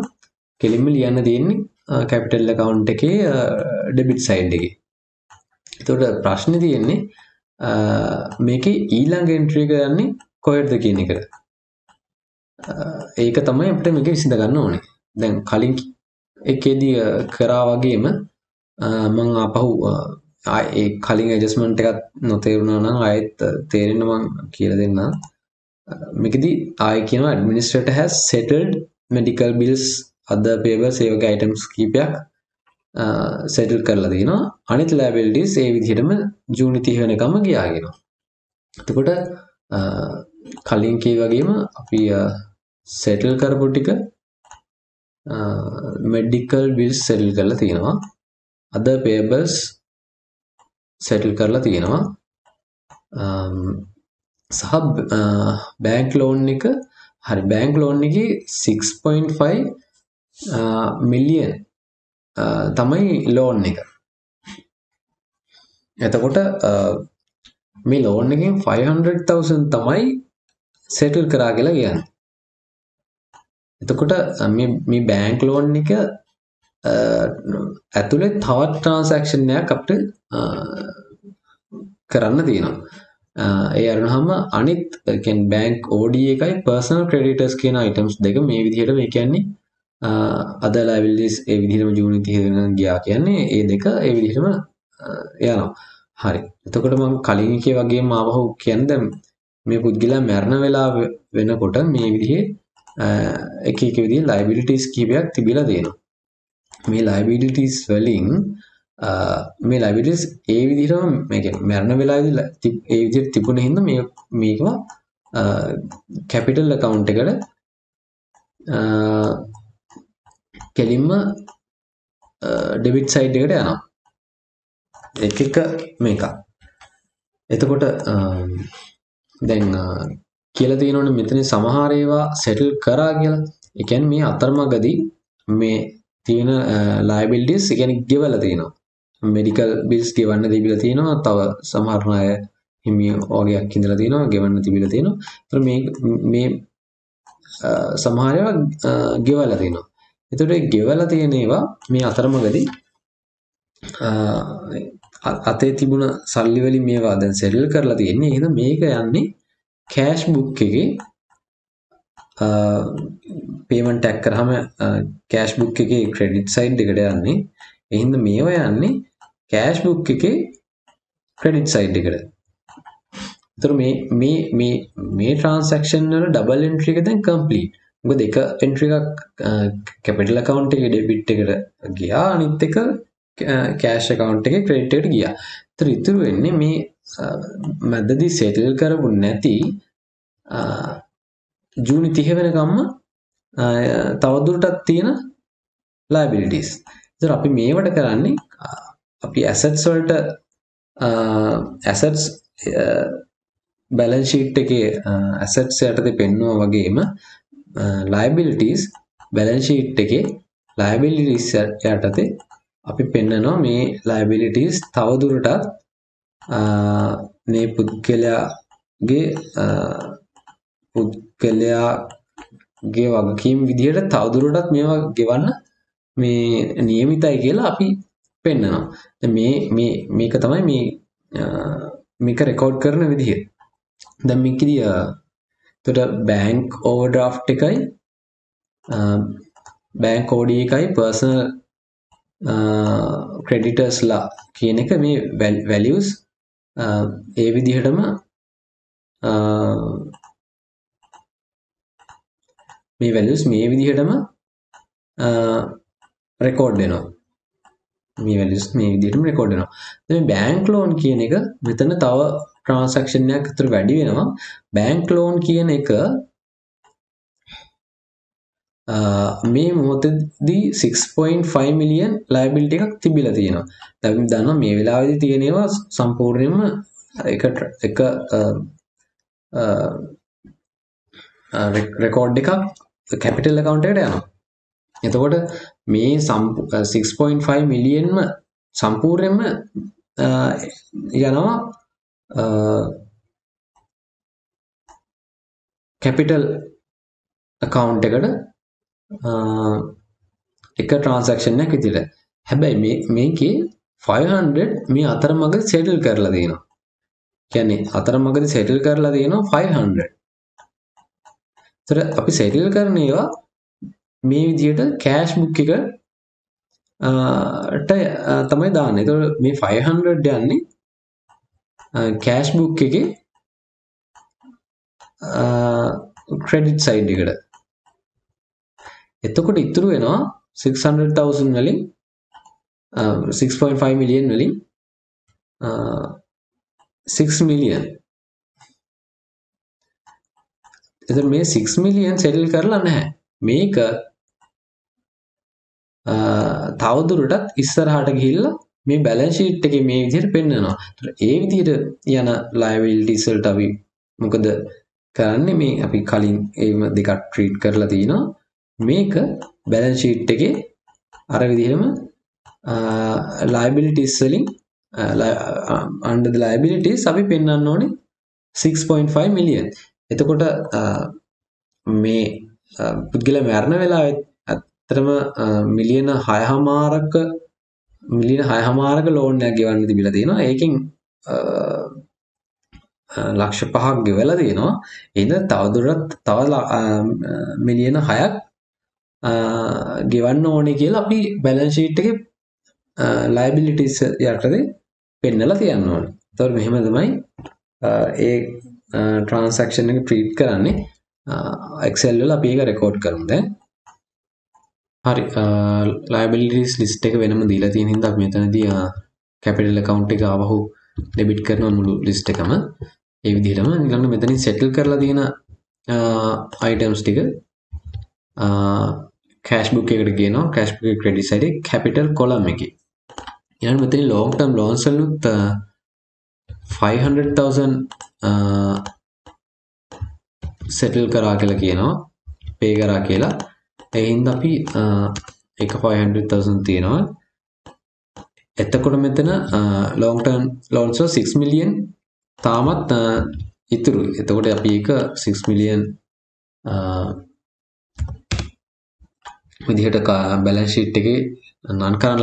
කෙලින්ම ලියන්න තියෙන්නේ capital account එකේ debit side එකේ. එතකොට ප්‍රශ්නේ තියෙන්නේ මේකේ ඊළඟ entry එක යන්නේ කොහෙද කියන එකට. ඒක තමයි අපිට මේක විසඳ ගන්න ඕනේ. දැන් කලින් එකේදී කරා වගේම මම ආපහු ඒ කලින් ඇඩ්ජස්ට්මන්ට් එකක් නොතේරුණා නම් ආයෙත් තේරෙන්න මම කියලා දෙන්නම්. මේකෙදි ආයෙ කියනවා administrator has settled medical bills other payables ඒ වගේ items කීපයක් settle කරලා දිනවා. අනිත් liabilities ඒ විදිහටම ජූනි 30 වෙනකම්ම ගියා කියනවා. එතකොට කලින් කී වගේම අපි settle කරපු ටික medical bills settle කරලා තියෙනවා. other payables settle කරලා තියෙනවා. සහ බැංක් ලෝන් එක හරි බැංක් ලෝන් එකේ 6.5 මිලියන් තමයි ලෝන් එක. එතකොට මේ ලෝන් එකෙන් 500,000 තමයි settle කරා කියලා කියන්නේ. එතකොට මේ බැංක් ලෝන් එක ඇතුලේ තවත් ට්‍රාන්සැක්ෂන් එකක් අපිට කරන්න තියෙනවා. ඒ අරනහම අනිත් කියන්නේ බැංක් OD එකයි personal creditors කියන items දෙක මේ විදිහට මේ කියන්නේ other liabilities ඒ විදිහටම ජූනි 30 වෙනිදා ගියා කියන්නේ ඒ දෙක ඒ විදිහටම යනවා. හරි. එතකොට මම කලින් එකේ වගේම ආවහු කියන්නේ දැන් මේ පුද්ගලයා මරණ වෙලාව වෙනකොට මේ විදිහේ එක එක විදිහේ liabilities කීපයක් තිබිලා තියෙනවා. මේ liabilities වලින් මේ liabilities ඒ විදිහටම මේ කියන්නේ මරණ වෙලාවේදී ඒ විදිහට තිබුණේ හින්දා මේකව capital account එකට කෙලින්ම debit side එකට යනවා. එක මේක. එතකොට දැන් කියලා තියෙනවනේ මෙතන සමහර ඒවා settle කරා කියලා. ඒ කියන්නේ මේ අතරමඟදී මේ තියෙන liabilities ඒ කියන්නේ ගෙවලා තියෙනවා. medical bills ගෙවන්න තිබිලා තියෙනවා. තව සමහර අය හිමිය වගේක් ඉඳලා තියෙනවා ගෙවන්න තිබිලා තියෙනවා. ඒතර මේ සමහර ඒවා ගෙවලා තියෙනවා. ඒතර ඒ ගෙවලා තියෙන ඒවා මේ අතරමඟදී අතේ තිබුණ සල්ලි වලින් මේවා දැන් settle කරලා තියෙන්නේ. එහෙනම් මේක යන්නේ cash book එකේ payment tag කරාම cash book එකේ credit side එකට යන්නේ. එහෙනම් මේවා යන්නේ cash book එකේ credit side එකට. ඒතර මේ transaction වල double entry එක දැන් complete. මොකද එක entry එකක් capital account එකේ debit එකට ගියා අනිත් එක cash account එකේ credit එකට ගියා. ඒතර ඉතුරු වෙන්නේ මේ මැදදී settle කරපු නැති ජූනි 30 වෙනකම්ම තවදුරටත් තියෙන liabilities. ඒතර අපි මේවට කරන්නේ අපි assets වලට assets balance sheet එකේ assets යටතේ පෙන්වුවා වගේම liabilities balance sheet එකේ liabilities යටතේ අපි පෙන්නනවා මේ liabilities තවදුරටත් මේ පුද්ගලයාගේ වගකීම් විදිහට තවදුරටත් මේවා ගෙවන්න මේ නියමිතයි කියලා අපි පෙන්නනවා. දැන් මේක තමයි මේක රෙකෝඩ් කරන විදිහ. දැන් මේකදී එතකොට බැංක් ඕවර්ඩ්‍රාෆ්ට් එකයි බැංක් OD එකයි personal creditors ලා කියන එක මේ values ඒ විදිහටම මේ values මේ විදිහටම රෙකෝඩ් වෙනවා. මේ values මේ විදිහටම රෙකෝඩ් වෙනවා. දැන් බැංක් ලෝන් කියන එක මෙතන තව transaction එකක් අතර වැඩි වෙනවා. බැංක් ලෝන් කියන එක මේ මොහොතේදී 6.5 මිලියන් liability එකක් තිබිලා තියෙනවා. දැන් අපි දන්නවා මේ වෙලාවේදී තියෙන ඒවා සම්පූර්ණයෙන්ම එක රෙකෝඩ් එකක් capital account එකට යනවා. එතකොට මේ 6.5 මිලියන්ම සම්පූර්ණයෙන්ම යනවා capital account එකට එක transaction එකක් විදිහට. හැබැයි මේකේ 500 මේ අතරමඟ settle කරලා තියෙනවා. කියන්නේ අතරමඟදී settle කරලා තියෙනවා 500. ඒතර අපි settle කරන ඒවා මේ විදිහට cash book එක තමයි දාන්නේ. ඒතකොට මේ 500 යන්නේ කෑෂ් බුක් එකේ ක්‍රෙඩිට් සයිඩ් එකට. එතකොට ඉතුරු වෙනවා 600,000 වලින් 6.5 මිලියන් වලින් 6 මිලියන්. එතකොට මේ 6 මිලියන් සෙටල් කරලා නැහැ. මේක තවදුරටත් ඉස්සරහට ගිහිල්ලා මේ බැලන්ස් ෂීට් එකේ මේ විදිහට පෙන්නනවා. ඒ විදිහට යන liabilities වලට අපි මොකද කරන්නේ? මේ අපි කලින් ඒම දෙකක් ට්‍රීට් කරලා තිනවා. මේක බැලන්ස් ෂීට් එකේ අර විදිහම liabilities වලින් under the liabilities අපි පෙන්වන්න ඕනේ 6.5 million. එතකොට මේ පුද්ගලයා මරණ වෙලාවෙත් ඇත්තටම මිලියන 6.5ක ලෝන් එකක් ගෙවන්න තිබිලා තියෙනවා. ඒකෙන් ලක්ෂ 5ක් ගෙවලා තියෙනවා. එහෙනම් තවදුරටත් තව මිලියන 6ක් ගෙවන්න ඕනේ කියලා අපි බැලන්ස් ෂීට් එකේ liabilities යටතේ පෙන්නලා තියන්න ඕනේ. ඒතකොට මෙහෙම තමයි ඒ transaction එක treat කරන්නේ. Excel වල අපි ඒක record කරමු දැන්. හරි liabilities list එක වෙනම දීලා තියෙන හින්දා අපි මෙතනදී capital account එක ආවහු debit කරන මුළු list එකම ඒ විදිහටම ඊළඟට මෙතනින් settle කරලා තියෙන items ටික cash book එකට ගේනවා. cash book එකේ credit side එකේ capital column එකේ ඊළඟට මෙතන long term loans වලුත් 500,000 settle කරා කියලා කියනවා. pay කරා කියලා. ඒ හින්දා අපි එක 500,000 තියෙනවා. එතකොට මෙතන long term loans 6 million තාමත් ඉතුරුයි. එතකොට අපි ඒක 6 million විදිහට balance sheet එකේ non current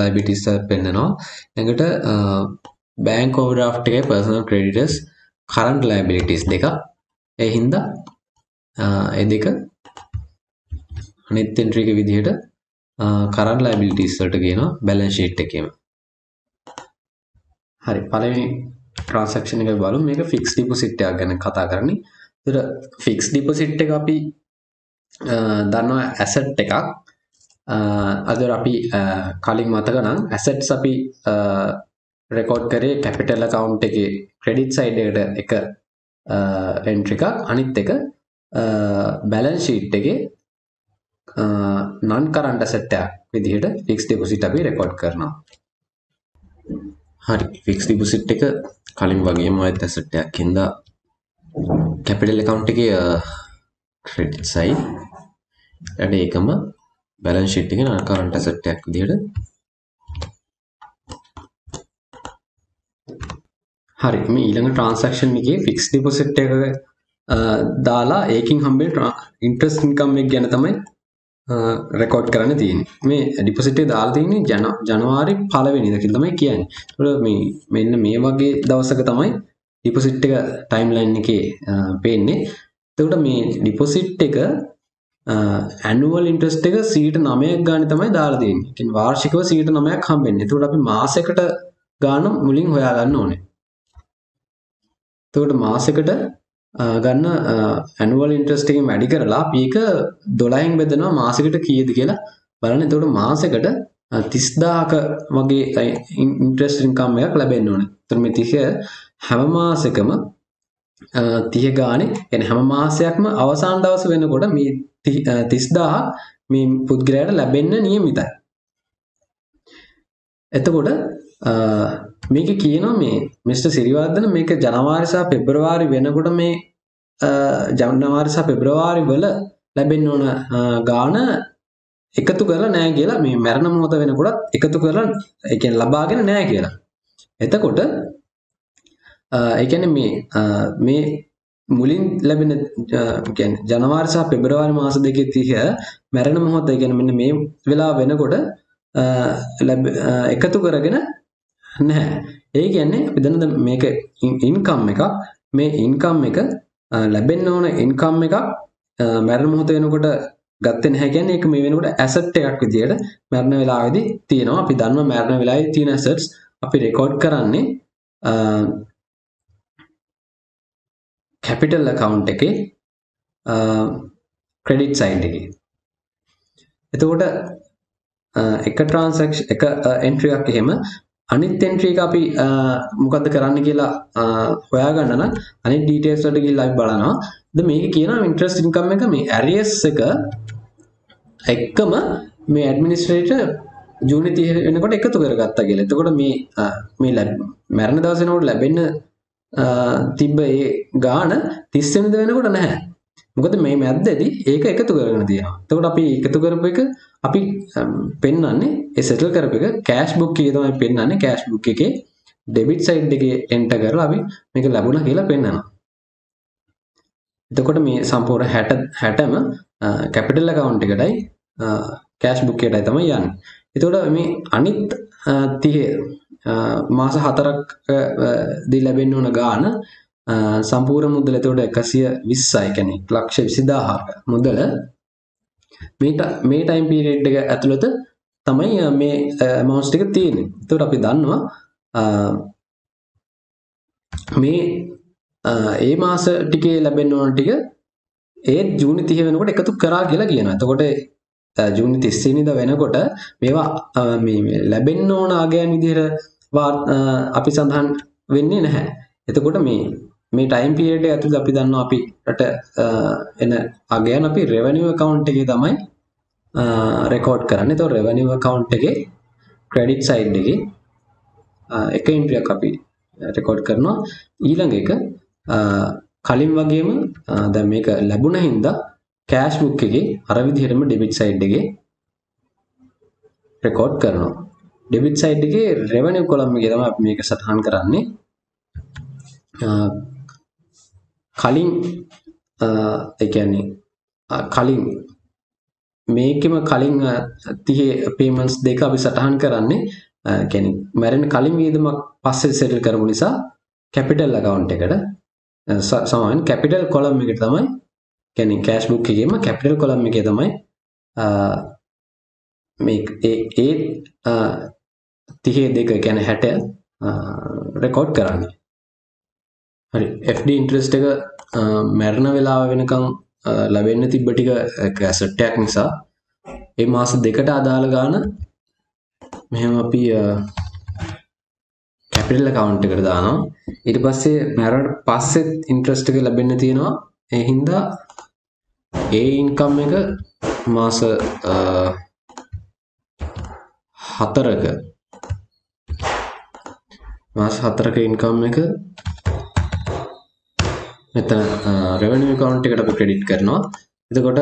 liabilities පෙන්නනවා. ඊළඟට bank overdraft එකේ personal creditors current liabilities දෙක. ඒ හින්දා ඒ දෙක අනිත් entry එක විදිහට current liabilities වලට ගේනවා balance sheet එකේම. හරි පළවෙනි transaction එක බලමු. මේක fixed deposit එකක් ගැන කතා කරන්නේ. ඒතර fixed deposit එක අපි දන්නවා asset එකක්. අද අපි කලින් මතක නම් assets අපි record කරේ capital account එකේ credit side එකට එක entry එකක්. අනිත් එක balance sheet එකේ non current asset එකක් විදිහට fixed deposit අපි record කරනවා. හරි fixed deposit එක කලින් වගේම ආයත asset එකක් හින්දා capital account එකේ credit side ඊට ඒකම balance sheet එකේ non current asset එකක් විදිහට. හරි මේ ඊළඟ transaction එකේ fixed deposit එක දාලා ඒකින් හම්බෙන interest income එක ගැන තමයි record කරන්න තියෙන්නේ. මේ deposit එක දාලා තියෙන්නේ ජනවාරි 1 වෙනිදා කියලා තමයි කියන්නේ. ඒතකොට මේ මෙන්න මේ වගේ දවසක තමයි deposit එක timeline එකේ පේන්නේ. එතකොට මේ deposit එක annual interest එක 9% ගානේ තමයි දාලා තියෙන්නේ. ඒ කියන්නේ වාර්ෂිකව 9%ක් හම්බෙන්නේ. එතකොට අපි මාසයකට ගාන මුලින් හොයා ගන්න ඕනේ. එතකොට මාසෙකට ගන්න annual interest එකෙන් වැඩි කරලා අපි ඒක 12න් බෙදනවා මාසෙකට කීයද කියලා බලන්න. එතකොට මාසෙකට 30000ක වගේ interest income එකක් ලැබෙන්න ඕනේ. එතකොට මේ 30 හැම මාසෙකම 30 ගානේ يعني හැම මාසයක්ම අවසාන දවස වෙනකොට මේ 30000 මේ පුද්ගලයාට ලැබෙන්න නියමිතයි. එතකොට මේක කියනවා මේ මිස්ටර් සිරිවර්ධන මේක ජනවාරි සහ පෙබරවාරි වෙනකොට මේ ජනවාරි සහ පෙබරවාරි වල ලැබෙන්න ඕන ගාන එකතු කරලා නැහැ කියලා මේ මරණ මොහොත වෙනකොට එකතු කරලා ඒ කියන්නේ ලබාගෙන නැහැ කියලා. එතකොට ඒ කියන්නේ මේ මුලින් ලැබෙන කියන්නේ ජනවාරි සහ පෙබරවාරි මාස දෙකේ 30 මරණ මොහොත ඒ කියන්නේ මෙන්න මේ වෙලාව වෙනකොට එකතු කරගෙන නැහැ. ඒ කියන්නේ අපි දන්න මේක ඉන්කම් එකක්. මේ ඉන්කම් එක ලැබෙන්න ඕන ඉන්කම් එකක් මරණ මොහොත වෙනකොට ගත්තේ නැහැ කියන්නේ ඒක මේ වෙනකොට ඇසට් එකක් විදියට මරණ වෙලාවේදී තියෙනවා. අපි දන්නවා මරණ වෙලාවේ තියෙන ඇසට්ස් අපි රෙකෝඩ් කරන්නේ කැපිටල් account එකේ ක්‍රෙඩිට් සයිඩ් එකේ. එතකොට එක transaction එක entry එකක් එහෙම අනිත් entry එක අපි මොකද්ද කරන්න කියලා හොයාගන්න නම් අනිත් details වලට ගිහිල්ලා අපි බලනවා. දැන් මේකේ කියනවා interest income එක මේ arrears එක එක්කම මේ administrator ජූනි 30 වෙනකොට එකතු කරගත්තා කියලා. එතකොට මේ මරණ දවස් වෙනකොට ලැබෙන්න තිබ්බ ඒ ගාණ 30 වෙනිදා වෙනකොට නැහැ. මොකද මේ මැද්දේදී ඒක එකතු කරගෙන තියෙනවා. එතකොට අපි එකතු කරපු එක අපි පෙන්වන්නේ ඒ සෙටල් කරපු එක කෑෂ් බුක් එකේ තමයි පෙන්වන්නේ. කෑෂ් බුක් එකේ ඩෙබිට් සයිඩ් එකේ එන්ටර් කරලා අපි මේක ලැබුණා කියලා පෙන්වනවා. එතකොට මේ සම්පූර්ණ 60ම කැපිටල් account එකටයි කෑෂ් බුක් එකටයි තමයි යන්නේ. එතකොට මේ අනිත් 30 මාස 4ක් දී ලැබෙන්න ඕන ගාණ සම්පූර්ණ මුදල එතකොට 120යි කියන්නේ 1,20,000ක මුදල මේ ටයිම් පීරියඩ් එක ඇතුළත තමයි මේ amounts ටික තියෙන්නේ. එතකොට අපි දන්නවා මේ ඒ මාස ටිකේ ලැබෙන්න ඕන ටික ඒ ජූනි 30 වෙනකොට එකතු කරා කියලා කියනවා. එතකොට ජූනි 30 වෙනිදා වෙනකොට මේවා මේ ලැබෙන්න ඕන අගයන් විදිහට අපි සඳහන් වෙන්නේ නැහැ. එතකොට මේ ටයිම් පීරියඩ් එක ඇතුළත අපි දන්නවා අපිට එන අගයන් අපි රෙවෙනියු account එකේ තමයි රෙකෝඩ් කරන්නේ. ඒතකොට රෙවෙනියු account එකේ ක්‍රෙඩිට් සයිඩ් එකේ එක එන්ට්‍රි එකක් අපි රෙකෝඩ් කරනවා. ඊළඟ එක කලින් වගේම දැන් මේක ලැබුණ හින්දා කෑෂ් බුක් එකේ අර විදිහටම ඩෙබිට් සයිඩ් එකේ රෙකෝඩ් කරනවා. ඩෙබිට් සයිඩ් එකේ රෙවෙනියු කොලම් එකේ තමයි අපි මේක සටහන් කරන්නේ. කලින් ඒ කියන්නේ කලින් මේකෙම කලින් 30 payments දෙක අපි සටහන් කරන්නේ කියන්නේ මැරෙන කලින් වියදමක් පස්සේ සෙටල් කරපු නිසා කැපිටල් account එකට සමාන කැපිටල් කොලම් එකට තමයි කියන්නේ කෑෂ් බුක් එකේම කැපිටල් කොලම් එකේ තමයි මේ ඒ 32 කියන්නේ 60 රෙකෝඩ් කරන්නේ. හරි FD ඉන්ට්‍රස්ට් එක මරණ වෙලාව වෙනකන් ලැබෙන්න තිබ්බ ටික ඇසට් එකක් නිසා ඒ මාස දෙකට අදාළ ගාන මෙහෙම අපි කැපිටල් account එකට දානවා. ඊට පස්සේ මරණ පස්සෙත් ඉන්ට්‍රස්ට් එක ලැබෙන්න තියෙනවා. ඒ හින්දා ඒ ඉන්කම් එක මාස 4ක ඉන්කම් එක මෙතන රෙවෙනියු account එකට අපි ක්‍රෙඩිට් කරනවා. එතකොට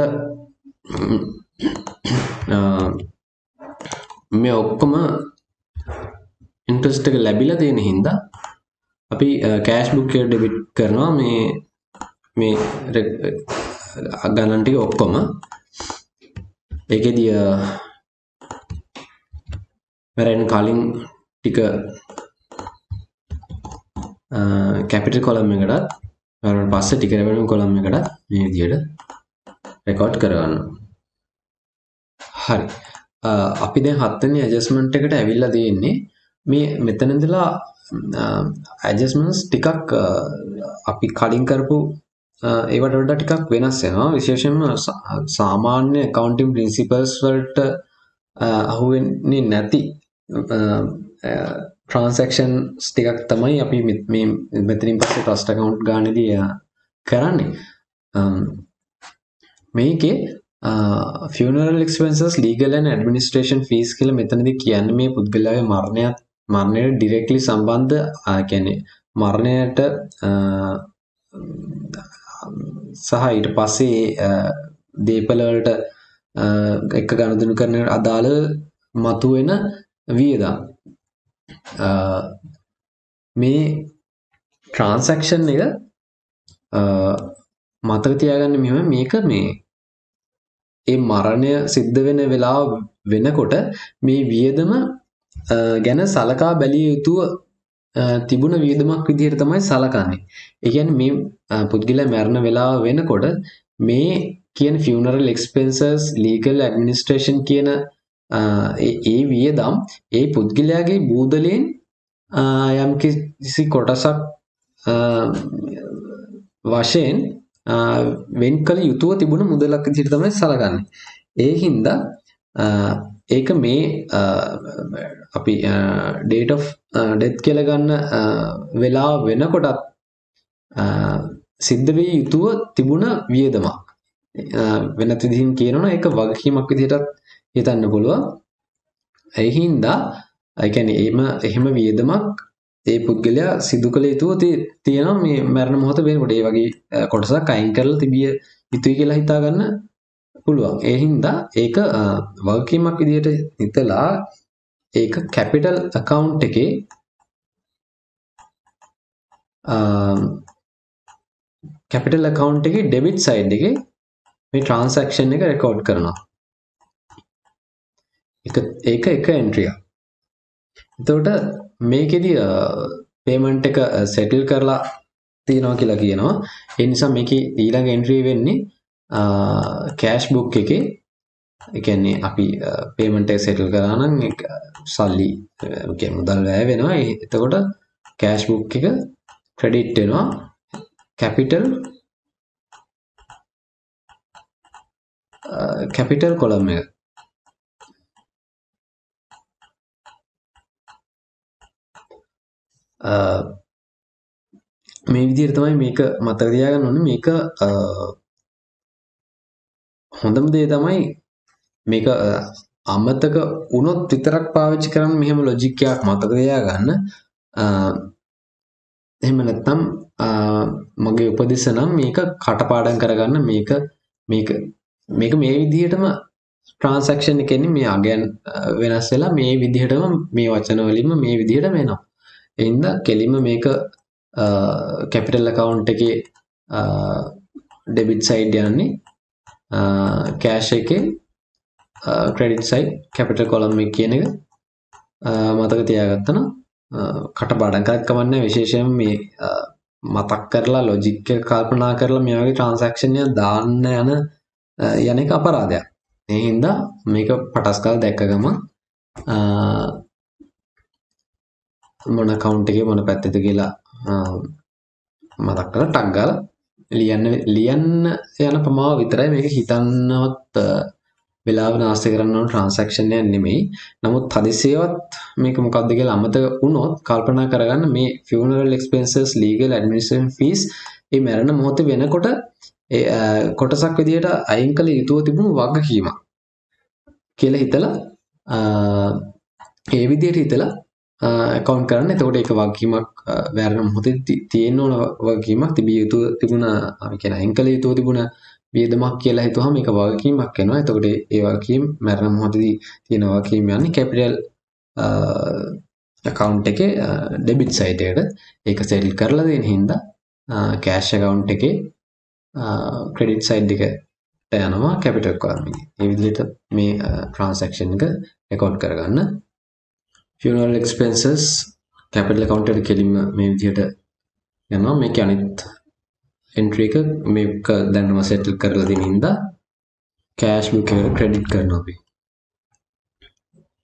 මේ ඔක්කොම ඉන්ට්‍රස්ට් එක ලැබිලා තියෙන හින්දා අපි කෑෂ් බුක් එකට ඩෙබිට් කරනවා මේ ගණන් ටික ඔක්කොම. ඒකෙදී මරෙන් කලින් ටික කැපිටල් කොලම් එකටත් ඊට පස්සේ ටික රෙවෙනියු කොලම් එකට මේ විදිහට රෙකෝඩ් කරගන්නවා. හරි. අපි දැන් 7 වෙනි ඇඩ්ජස්ට්මන්ට් එකට ඇවිල්ලා තියෙන්නේ. මේ මෙතන ඉඳලා ඇඩ්ජස්ට්මන්ට්ස් ටිකක් අපි කලින් කරපු ඒවට වඩා ටිකක් වෙනස් වෙනවා. විශේෂයෙන්ම සාමාන්‍ය accounting principles වලට අහු වෙන්නේ නැති transactions ටිකක් තමයි අපි මේ මෙතනින් පස්සේ trust account ගානේදී කරන්නේ. මේකේ funeral expenses, legal and administration fees කියලා මෙතනදී කියන්නේ මේ පුද්ගලයාගේ මරණයට directly සම්බන්ධ කියන්නේ මරණයට සහ ඊට පස්සේ දීපල වලට එක ගනුදෙනු කරන අදාළ මතුවෙන වියදම්. මේ transaction එක මතක තියාගන්න මෙහෙම මේක මේ ඒ මරණය සිද්ධ වෙන වෙලාව වෙනකොට මේ වියදම ගැන සලකා බැලිය යුතුව තිබුණ වියදමක් විදිහට තමයි සලකන්නේ. ඒ කියන්නේ මේ පුද්ගලයා මරණ වෙලාව වෙනකොට මේ කියන funeral expenses legal administration කියන ඒ වියදම් ඒ පුද්ගලයාගේ බූදලෙන් යම් කිසි කොටසක් වශයෙන් වෙන් කළ යුතුව තිබුණ මුදලක් විදිහට තමයි සලකන්නේ. ඒ හින්දා ඒක මේ අපි date of death කියලා ගන්න වෙලාව වෙනකොටත් සිද්ධ වෙ යුතුව තිබුණ වියදමක්. වෙනත් විදිහින් කියනවනම් ඒක වගකීමක් විදිහටත් හිතන්න පුළුවන්. ඒ හින්දා ඒ කියන්නේ එහෙම වියදමක් ඒ පුද්ගලයා සිදු කළ යුතුව තියෙනවා මේ මරණ මොහොත වෙනකොට. ඒ වගේ කොටසක් අයින් කරලා තිබිය යුතුයි කියලා හිතා ගන්න පුළුවන්. ඒ හින්දා ඒක වගකීමක් විදිහට හිතලා ඒක කැපිටල් account එකේ කැපිටල් account එකේ debit side එකේ මේ transaction එක record කරනවා. ඒක එක entry එක. එතකොට මේකෙදි payment එක settle කරලා තියෙනවා කියලා කියනවා. ඒ නිසා මේකේ ඊළඟ entry වෙන්නේ cash book එකේ. ඒ කියන්නේ අපි payment එක settle කරා නම් සල්ලි කියන්නේ මුදල් වැය වෙනවා. එතකොට cash book එක credit වෙනවා capital column එක. මේ විදිහට තමයි මේක මතක තියාගන්න ඕනේ. මේක හොඳම දේ තමයි මේක අමතක වුණොත් විතරක් පාවිච්චි කරන්න මෙහෙම ලොජික් එකක් මතක තියාගන්න. එහෙම නැත්නම් මගේ උපදෙස් නම් මේක කටපාඩම් කරගන්න. මේක මේ විදිහටම transaction එකෙන්නේ මේ අගයන් වෙනස් වෙලා මේ විදිහටම මේ වචන වලින්ම මේ විදිහටම එනවා. ඒ හින්දා කෙලින්ම මේක capital account එකේ debit side යන්නේ cash එකේ credit side capital column එක කියන එක මතක තියාගත්තා නම් කටපාඩම් කරත් කමන්නේ. විශේෂයෙන් මේ මතක් කරලා logic එක කල්පනා කරලා මේ වගේ transaction එක දාන්න යන එක අපරාධයක්. ඒ හින්දා මේක පටස් කාලා දැක්ක ගමන් මොන account එකේ මොන පැත්තේද කියලා මතක් කරලා ටක් ගාලා ලියන්න යන ප්‍රමාව විතරයි. මේක හිතන්නවත් වෙලාව නාස්ති කරන්න ඕන transaction එකක් නෙමෙයි. නමුත් හදිසියවත් මේක මොකක්ද කියලා අමතක වුණොත් කල්පනා කරගන්න මේ funeral expenses legal administration fees මේ මරණ මොහොත වෙනකොට කොටසක් විදියට අයින් කළ යුතුව තිබුණු වගකීමක් කියලා හිතලා ඒ විදියට හිතලා account කරන්න. එතකොට ඒක වගකීමක් මරණ මොහොතේ තියෙන්න ඕන වගකීමක් තිබිය යුතු තිබුණ අපි කියන අයින් කළ යුතුව තිබුණ වියදමක් කියලා හිතුවම මේක වගකීමක් වෙනවා. එතකොට ඒ වගකීම් මරණ මොහොතේදී තියෙන වගකීම් යන්නේ capital account එකේ debit side එකට. ඒක settle කරලා දෙන හින්දා cash account එකේ credit side එකට යනවා capital column එකේ. මේ විදිහට මේ transaction එක record කරගන්න. funeral expenses capital account එකට කෙලින්ම මේ විදිහට යනවා. මේක අනිත් entry එක මේක දැන්ම settle කරලා දෙන හින්දා cash book එකට credit කරනවා අපි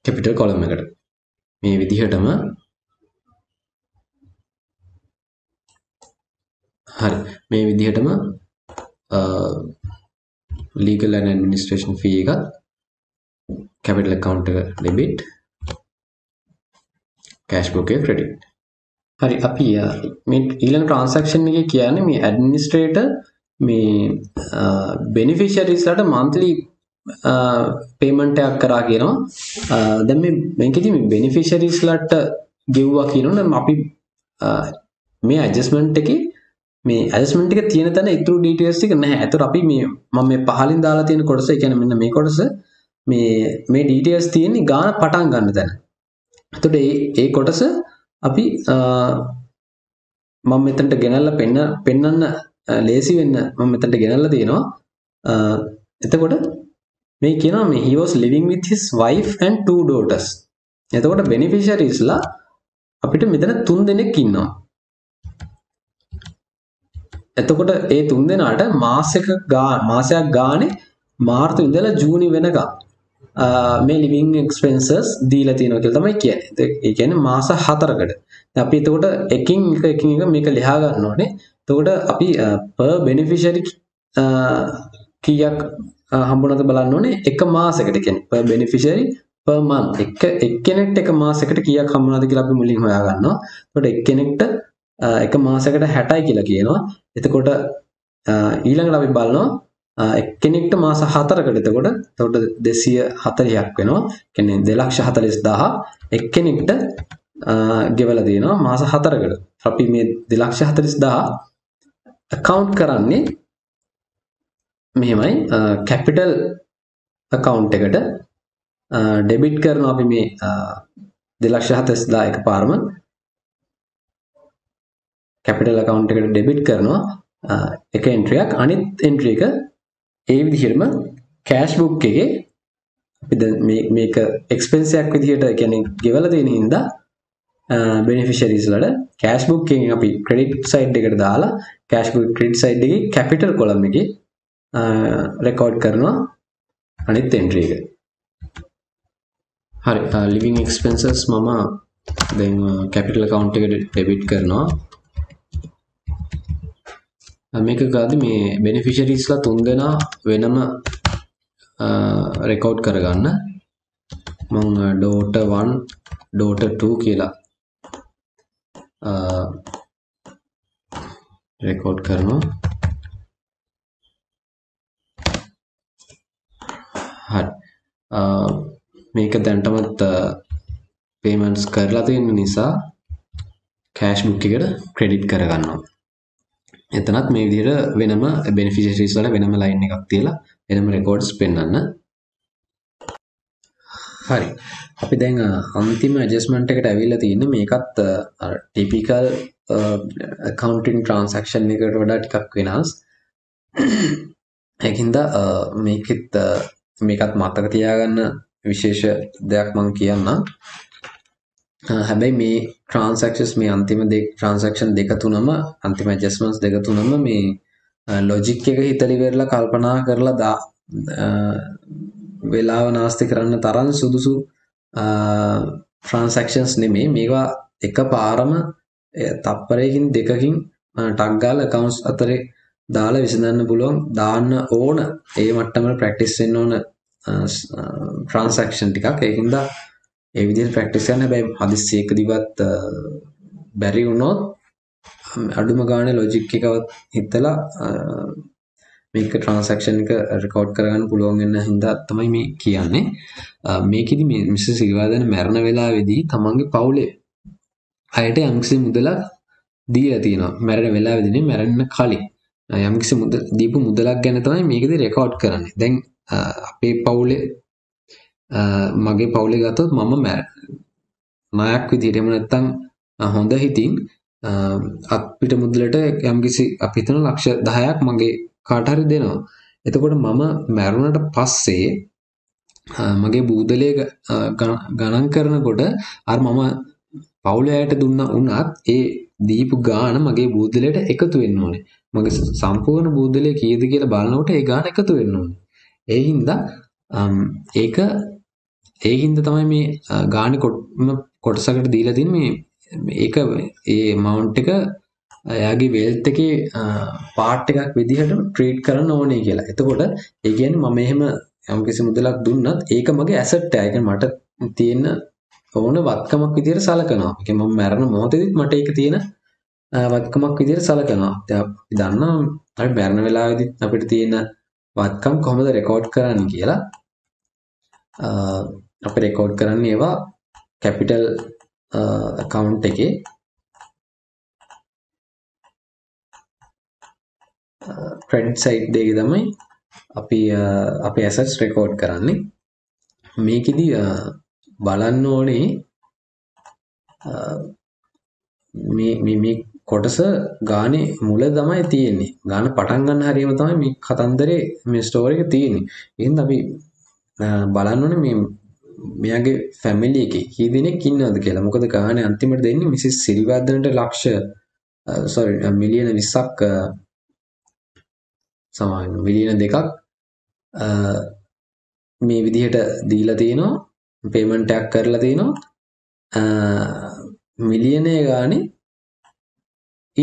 capital column එකට. මේ විදිහටම හරි මේ විදිහටම legal and administration fee එකත් capital account එක debit cash book එක credit. හරි අපි මේ ඊළඟ transaction එකේ කියන්නේ මේ administrator මේ beneficiaries ලට monthly payment එකක් කරා කියනවා. දැන් මේකෙදි මේ beneficiaries ලට ගෙව්වා කියනොනම් අපි මේ adjustment එකේ මේ adjustment එක තියෙන තැන ඉතුරු details ටික නැහැ. ඒතර අපි මම මේ පහලින් දාලා තියෙන කොටස, ඒ කියන්නේ මෙන්න මේ කොටස මේ details තියෙන්නේ ගාන පටන් ගන්න තැන. එතකොට ඒ කොටස අපි මම මෙතනට ගෙනල්ලා පෙන්නන්න ලේසි වෙන්න මම මෙතනට ගෙනල්ලා තියෙනවා. එතකොට මේ කියනවා මේ he was living with his wife and 2 daughters. එතකොට beneficiaries ලා අපිට මෙතන 3 දෙනෙක් ඉන්නවා. එතකොට ඒ තුන් දෙනාට මාසයක් ගානේ මාර්තු ඉඳලා ජූනි වෙනකම් මේ ලිවිං එක්ස්පෙන්සස් දීලා තියෙනවා කියලා තමයි කියන්නේ. ඒ කියන්නේ මාස 4කට. දැන් අපි එතකොට එකින් එක මේක ලියා ගන්න ඕනේ. එතකොට අපි per beneficiary කීයක් හම්බුනද බලන්න ඕනේ එක මාසයකට. කියන්නේ per beneficiary per month එක්කෙනෙක්ට එක මාසයකට කීයක් හම්බුනද කියලා අපි මුලින් හොයා ගන්නවා. එතකොට එක්කෙනෙක්ට එක මාසයකට 60යි කියලා කියනවා. එතකොට ඊළඟට අපි බලනවා එක්කෙනෙක්ට මාස 4කට එතකොට 240ක් වෙනවා. කියන්නේ 2,40,000 එක්කෙනෙක්ට ගෙවලා දෙනවා මාස 4කට. අපි මේ 2,40,000 account කරන්නේ මෙහෙමයි capital account එකට debit කරනවා අපි මේ 2,40,000 එකපාරම capital account එකට debit කරනවා එක entry එකක්. අනිත් entry එක ඒ විදිහටම cash book එකේ අපි දැන් මේක expense එකක් විදිහට කියන්නේ ගෙවලා දෙන හින්දා beneficiaries වලට cash book එකෙන් අපි credit side එකට දාලා cash book credit side එකේ capital column එකේ record කරනවා අනිත් entry එක. හරි living expenses මම දැන් capital account එකට debit කරනවා. මේක ගාදී මේ beneficiaries ලා තුන් දෙනා වෙනම record කරගන්න මම daughter 1 daughter 2 කියලා record කරනවා. හරි මේක දැන්ටමත් payments කරලා තියෙන නිසා cash book එකට credit කරගන්නවා. එතනත් මේ විදිහට වෙනම beneficiaries වල වෙනම line එකක් තියලා වෙනම records පෙන්වන්න. හරි. අපි දැන් අන්තිම adjustment එකට ඇවිල්ලා තියෙන්නේ මේකත් typical accounting transaction එකකට වඩා ටිකක් වෙනස්. ඒකින්ද මේකත් මතක තියාගන්න විශේෂ දෙයක් මම කියන්නම්. හැබැයි මේ transactions මේ අන්තිම transaction දෙක තුනම අන්තිම adjustments දෙක තුනම මේ logic එක හිතලි වෙරලා කල්පනා කරලා වෙලාව නාස්ති කරන්න තරම් සුදුසු transactions නෙමෙයි. මේවා එකපාරම තප්පරයකින් දෙකකින් ටක් ගාලා accounts අතරේ දාලා විසඳන්න පුළුවන් දාන්න ඕන ඒ මට්ටමට practice වෙන්න ඕන transaction ටිකක්. ඒකින්ද ඒ විදිහට practice කරන්න. හැබැයි හදිස්සියකදීවත් බැරි වුණොත් අඩුම ගානේ logic එකවත් හිතලා මේක transaction එක record කරගන්න පුළුවන් වෙන හින්දා තමයි මේ කියන්නේ. මේකෙදි මේ මිසස් සිල්වාදන මරණ වෙලාවේදී තමන්ගේ පවුලේ අයට යම්කිසි මුදලක් දීලා තියෙනවා. මරණ වෙලාවේදී නේ මරන්න කලින් යම්කිසි දීපු මුදලක් ගැන තමයි මේකෙදි record කරන්නේ. දැන් අපේ පවුලේ මගේ පවුලේ ගත්තොත් මම නායක් විදිහට එහෙම නැත්නම් හොඳ හිතින් අපිට මුදලට යම්කිසි අපි හිතන ලක්ෂ 10ක් මගේ කාට හරි දෙනවා. එතකොට මම මැරුණට පස්සේ මගේ බූදලේ ගණන් කරනකොට අර මම පවුලේ අයට දුන්නා වුණත් ඒ දීපු ගාණ මගේ බූදලයට එකතු වෙන්න ඕනේ. මගේ සම්පූර්ණ බූදලේ කීයද කියලා බලනකොට ඒ ගාණ එකතු වෙන්න ඕනේ. ඒ හින්දා ඒ හින්දා තමයි මේ ගාණ කොටසකට දීලා තින්නේ මේක ඒ amount එක එයාගේ wealth එකේ part එකක් විදිහට treat කරන්න ඕනේ කියලා. එතකොට ඒ කියන්නේ මම එහෙම යම්කිසි මුදලක් දුන්නත් ඒක මගේ asset එක. ඒ කියන්නේ මට තියෙන ඕන වත්කමක් විදිහට සලකනවා. ඒ කියන්නේ මම මරණ මොහොතේදීත් මට ඒක තියෙන වත්කමක් විදිහට සලකනවා. දැන් අපි දන්නවා අපි මරණ වෙලාවේදීත් අපිට තියෙන වත්කම් කොහොමද record කරන්නේ කියලා. අපි record කරන්නේ ඒවා capital account එකේ credit side එකේ තමයි අපි අපේ assets record කරන්නේ. මේකෙදි බලන්න ඕනේ මේ කොටස ගානේ මුල තමයි තියෙන්නේ. ගාන පටන් ගන්න හැරීම තමයි මේ කතන්දරේ මේ ස්ටෝරි එක තියෙන්නේ. එහෙනම් අපි බලන්න ඕනේ මේ මෙයාගේ ෆැමිලි එකේ කී දෙනෙක් ඉන්නවද කියලා. මොකද ගානේ අන්තිමට දෙන්නේ මිසිස් සිල්වර්ධනට ලක්ෂ මිලියන 20ක් සමාවෙන්න මිලියන 2ක් මේ විදිහට දීලා තිනවා පේමන්ට් එකක් කරලා තිනවා මිලියනය ගානේ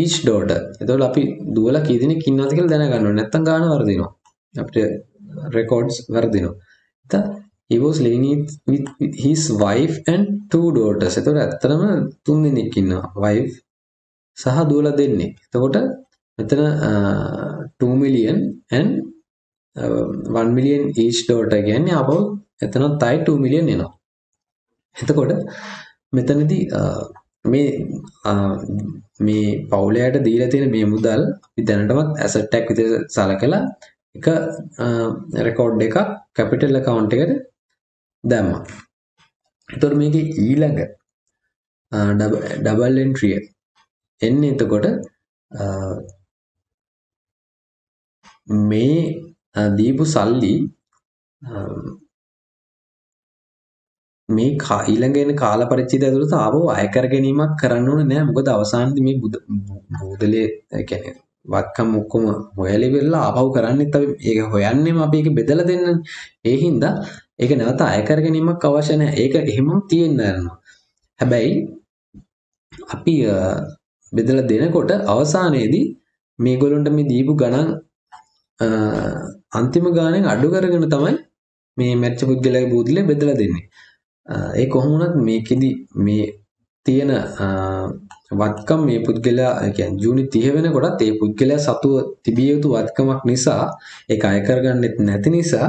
each daughter. එතකොට අපි දුවලා කී දෙනෙක් ඉන්නවද කියලා දැනගන්න ඕනේ. නැත්තම් ගාන වර්ධිනවා. අපිට records වර්ධිනවා. ඉතින් he was living with his wife and 2 daughters. එතකොට ඇත්තටම 3 දෙනෙක් ඉන්නවා. wife සහ දුවලා දෙන්නෙක්. එතකොට මෙතන 2 million and 1 million each daughter කියන්නේ අපෝ එතනත් ආයි 2 million එනවා. එතකොට මෙතනදී මේ පවුලයට දීලා තියෙන මේ මුදල් අපි දැනටමත් asset එකක් විදිහට සලකලා එක රෙකෝඩ් එකක් capital account එකට දැම්මා. එතකොට මේකේ ඊළඟ double entry එන්නේ එතකොට මේ දීපු සල්ලි මේ ඊළඟ එන කාල පරිච්ඡේදය ඇතුළත ආවෝ අයකර ගැනීමක් කරන්න ඕනේ නෑ. මොකද අවසානයේදී මේ බුදලේ කියන්නේ වත්කම් ඔක්කොම හොයලා ඉවරලා ආපහු කරන්නෙත් අපි ඒක හොයන්නෙම අපි ඒක බෙදලා දෙන්නනේ. ඒ හින්දා ඒක නැවත අයකර ගැනීමක් අවශ්‍ය නෑ. ඒක එහෙමම තියෙන්න යනවා. හැබැයි අපි බෙදලා දෙනකොට අවසානයේදී මේගොල්ලන්ට මේ දීපු ගණන් අන්තිම ගාණෙන් අඩු කරගෙන තමයි මේ මැච්ච පුද්ගලයාගේ බුදලේ බෙදලා දෙන්නේ. ඒ කොහොම වුණත් මේකෙදි මේ තියෙන වත්කම් මේ පුද්ගලයා කියන්නේ ජූනි 30 වෙනකොටත් ඒ පුද්ගලයා සතුව තිබිය යුතු වත්කමක් නිසා ඒක අය කරගන්නෙත් නැති නිසා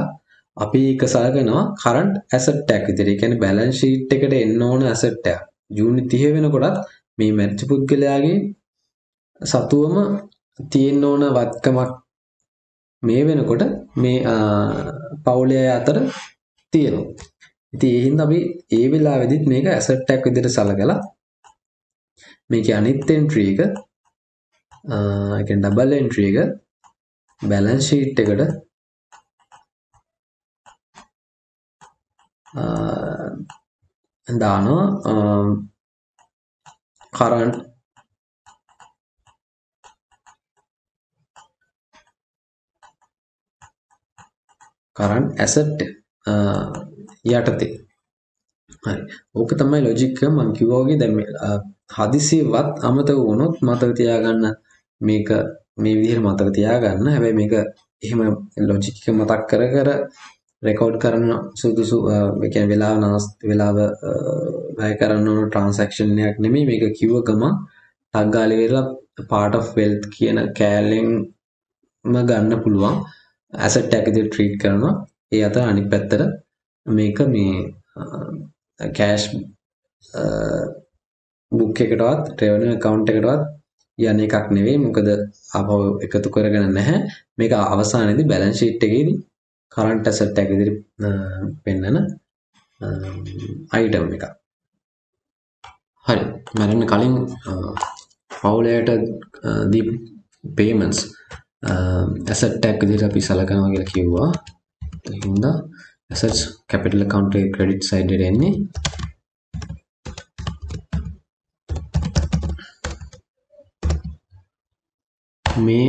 අපි ඒක සලකනවා කරන්ට් ඇසට් එකක් විදිහට. ඒ කියන්නේ බැලන්ස් ෂීට් එකට එන්න ඕන ඇසට් එකක්. ජූනි 30 වෙනකොටත් මේ මැච්ච පුද්ගලයාගේ සතුවම තියෙන්න ඕන වත්කමක් මේ වෙනකොට මේ පවුලේ අතර තියෙනවා. ඉතින් ඒ හින්දා අපි ඒ වෙලාවෙදිත් මේක ඇසට් එකක් විදිහට සලකලා මේකේ අනිත් එන්ට්‍රි එක ඒ කියන්නේ ඩබල් එන්ට්‍රි එක බැලන්ස් ෂීට් එකට දානවා කරන්ට් ඇසට් යටතේ. හරි. ඕක තමයි ලොජික් එක මම කිව්වා වගේ දැන් හදිසියෙවත් අමතක වුණොත් මතක තියාගන්න මේක මේ විදිහට මතක තියාගන්න. හැබැයි මේක එහෙම ලොජික් එක මතක් කර කර රෙකෝඩ් කරන සුදුසු ඒ කියන්නේ වෙලාව වැය කරන්න ඕන ට්‍රාන්සැක්ෂන් එකක් නෙමෙයි. මේක කිව්ව ගමන් ටක් ගාලා ඉවරලා part of wealth කියන කෑල්ලෙන්ම ගන්න පුළුවන්. asset එකක් විදිහට treat කරනවා. ඒ අතර අනිත් පැත්තට මේක මේ කෑෂ් බුක් එකකටවත් රෙවෙනියු account එකකටවත් යන එකක් නෙවෙයි. මොකද ආපහු එකතු කරගෙන නැහැ. මේක අවසානයේදී balance sheet එකේදී current asset එකක් විදිහට පෙන්නන item එකක්. හරි. මරන්න කලින් පවුලයට දී payments asset එකක් විදිහට අපි සලකනවා කියලා කිව්වා. ඒ හින්දා assets capital account එකේ credit side එකට එන්නේ මේ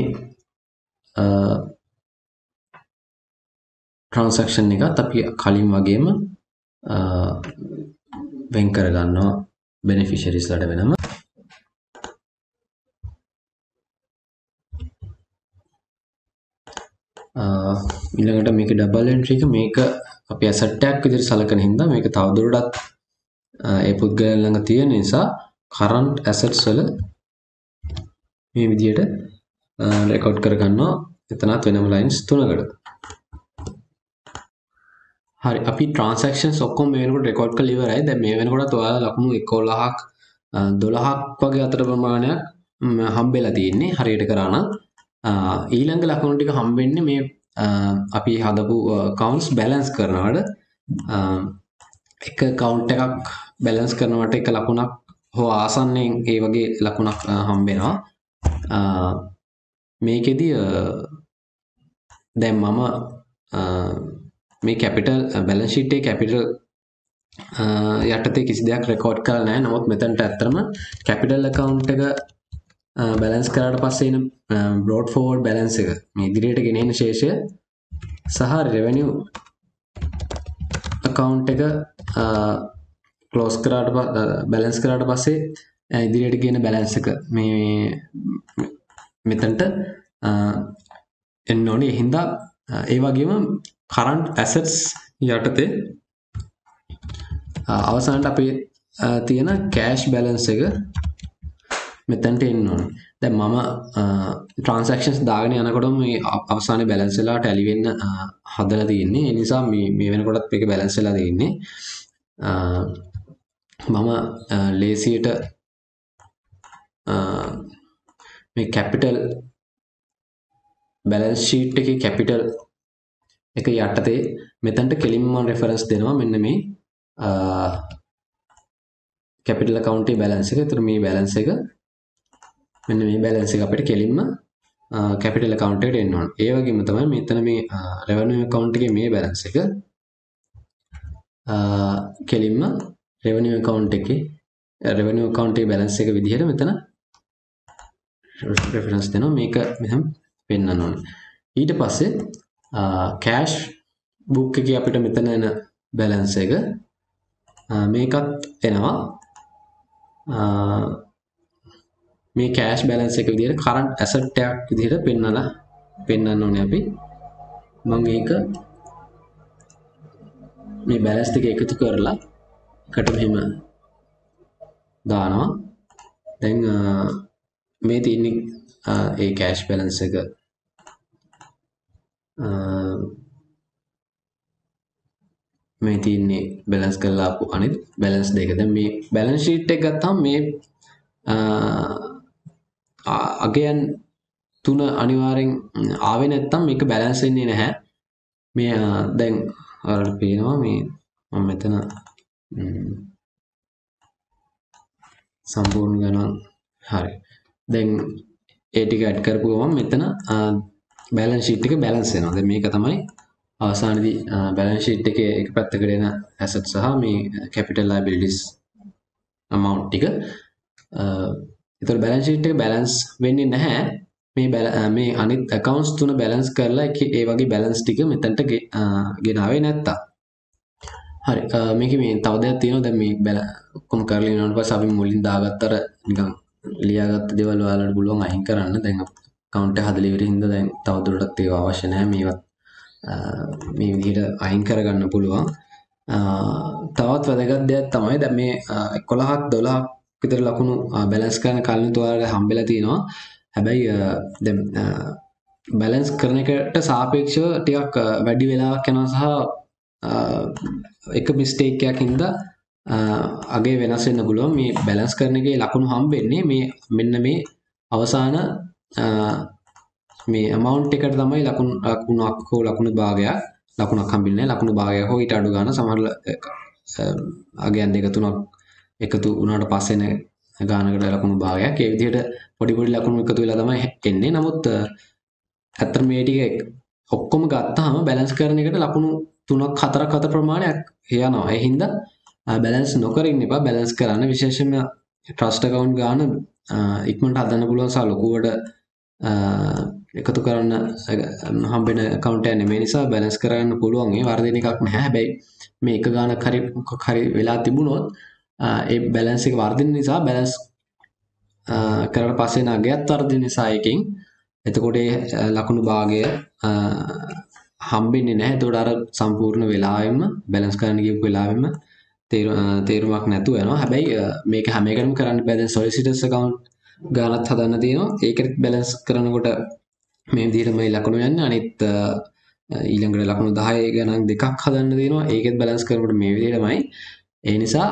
transaction එකත් අපි කලින් වගේම වෙන් කර ගන්නවා beneficiaries ලට වෙනම. ඊළඟට මේක ඩබල් එන්ට්‍රි එක මේක අපි asset එකක් විදිහට සලකන හින්දා මේක තවදුරටත් ඒ පුද්ගලයන් ළඟ තියෙන නිසා current assets වල මේ විදිහට රෙකෝඩ් කර ගන්නවා. එතනත් වෙනම lines 3කට. හරි අපි transactions ඔක්කොම මේ වෙනකොට රෙකෝඩ් කරලා ඉවරයි. දැන් මේ වෙනකොටත් ඔයාලා ලකුණු 11ක් 12ක් වගේ අතර ප්‍රමාණයක් හම්බෙලා තියෙන්නේ හරියට කරා නම්. ඊළඟ ලකුණු ටික හම්බෙන්නේ මේ අපි හදපු accounts balance කරනවට එක account එකක් balance කරනවට එක ලකුණක් හෝ ආසන්නයෙන් ඒ වගේ ලකුණක් හම්බෙනවා. මේකෙදි දැන් මම මේ capital balance sheet එකේ capital යටතේ කිසි දෙයක් රෙකෝඩ් කරලා නැහැ. නමුත් මෙතනට ඇත්තටම capital account එක බැලන්ස් කරාට පස්සේ එන බ්‍රෝඩ් ෆෝවර්ඩ් බැලන්ස් එක මේ ඉදිරියට ගෙනෙන ශේෂය සහ රෙවෙනියු account එක ක්ලෝස් කරාට බැලන්ස් කරාට පස්සේ ඉදිරියට ගෙන බැලන්ස් එක මේ මෙතනට එන්න ඕනේ. ඒ හින්දා ඒ වගේම current assets යටතේ අවසානට අපේ තියෙන cash balance එක මෙතනට එන්න ඕනේ. දැන් මම transactions දාගෙන යනකොට මේ අවසානයේ balance වෙලා tally වෙන්න හදලා තියෙන්නේ. ඒ නිසා මේ වෙනකොටත් මේක balance වෙලා තියෙන්නේ. මම ලේසියට මේ capital balance sheet එකේ capital එක යටතේ මෙතනට කෙලින්ම මම reference දෙනවා මෙන්න මේ capital account එකේ balance එක. ඒතර මේ balance එක මෙන්න මේ balance එක අපිට කෙලින්ම capital account එකට එන්න ඕන. ඒ වගේම තමයි මෙතන මේ revenue account එකේ මේ balance එක කෙලින්ම revenue account එකේ revenue account එකේ balance එක විදිහට මෙතන reference දෙනවා. මේක මෙහෙම පෙන්නන්න ඕනේ. ඊට පස්සේ cash book එකේ අපිට මෙතන එන balance එක මේකත් එනවා. මේ cash balance එක විදිහට current asset එකක් විදිහට පෙන්නන්න ඕනේ අපි. මම ඒක මේ balance දෙක එකතු කරලා එකට මෙහෙම දානවා. දැන් මේ තියෙන්නේ ඒ cash balance එක මේ තියෙන්නේ balance කරලා ආපු අනිත් balance දෙක. දැන් මේ balance sheet එක ගත්තාම මේ අගයන් තුන අනිවාර්යෙන් ආවේ නැත්තම් මේක balance වෙන්නේ නැහැ. මේ දැන් ඔයාලට පේනවා මේ මම මෙතන සම්පූර්ණ ගණන් හරි. දැන් ඒ ටික ඇඩ් කරපුවම මෙතන balance sheet එක balance වෙනවා. දැන් මේක තමයි අවසානයේදී balance sheet එකේ එක පැත්තකට එන asset සහ මේ capital liabilities amount ටික. ඒතර balance sheet එක balance වෙන්නේ නැහැ. මේ අනිත් accounts තුන balance කරලා ඒ වගේ balance ටික මෙතනට ගෙනාවේ නැත්තම්. හරි. මේකේ මේ තව දෙයක් තියෙනවා. දැන් මේ ඔක්කොම කරලා ඉන්නවට පස්සේ අපි මුලින් දාගත්තර නිකන් ලියාගත්ත දේවල් ඔයාලට පුළුවන් අයින් කරන්න. දැන් account එක හදලා ඉවරින් ඉඳලා දැන් තවදුරටත් ඒක අවශ්‍ය නැහැ. මේවත් මේ විදිහට අයින් කරගන්න පුළුවන්. තවත් වැදගත් දෙයක් තමයි දැන් මේ 11ක් 12ක් විතර ලකුණු බැලන්ස් කරන කලින් ඔයාලට හම්බෙලා තියෙනවා. හැබැයි දැන් බැලන්ස් කරන එකට සාපේක්ෂව ටිකක් වැඩි වෙලාවක් යනවා සහ එක මිස්ටේක් එකක් හින්දා අගේ වෙනස් වෙන්න පුළුවන්. මේ බැලන්ස් කරන එකේ ලකුණු හම්බෙන්නේ මේ මෙන්න මේ අවසාන මේ amount එකට තමයි ලකුණක් හෝ ලකුණු භාගයක් ලකුණක් හම්බෙන්නේ නැහැ. ලකුණු භාගයක් හෝ ඊට අඩු ගන්න සමහර අගයන් දෙක තුනක් එකතු වුණාට පස්සේ නේ ගානකට ලකුණු භාගයක්. ඒ විදිහට පොඩි පොඩි ලකුණු එකතු වෙලා තමයි එන්නේ. නමුත් ඇත්තට මේ ටික ඔක්කොම ගත්තාම බැලන්ස් කරන එකට ලකුණු 3ක් 4ක් අතර ප්‍රමාණයක් යනවා. ඒ හින්දා බැලන්ස් නොකර ඉන්න එපා. බැලන්ස් කරන්න විශේෂයෙන්ම ට්‍රස්ට් account ගාන ඉක්මනට හදන්න පුළුවන් සහ ලොකුවට එකතු කරන්න හම්බෙන account එක නෙමෙයි නිසා බැලන්ස් කරගන්න පුළුවන්. ඒ වර්ධින එකක් නැහැ. හැබැයි මේ එක ගානක් හරි වෙලා තිබුණොත් ඒ බැලන්ස් එක වර්ධින නිසා බැලන්ස් කරලා පස්සේ නගයත් වර්ධින නිසා එකකින් එතකොට ලකුණු භාගය හම්බෙන්නේ නැහැ. එතකොට අර සම්පූර්ණ වෙලාවෙම බැලන්ස් කරන්න ගියපු වෙලාවෙම තේරුමක් නැතුව යනවා. හැබැයි මේක හැම එකටම කරන්න බෑ. දැන් solicitors account ගානත් හදන්න තියෙනවා. ඒකට බැලන්ස් කරනකොට මේ විදිහට මේ ලකුණු යන්නේ. අනිත් ඊළඟට ලකුණු 10 ගණන් දෙකක් හදන්න තියෙනවා. ඒකෙත් බැලන්ස් කරනකොට මේ විදිහටමයි. ඒ නිසා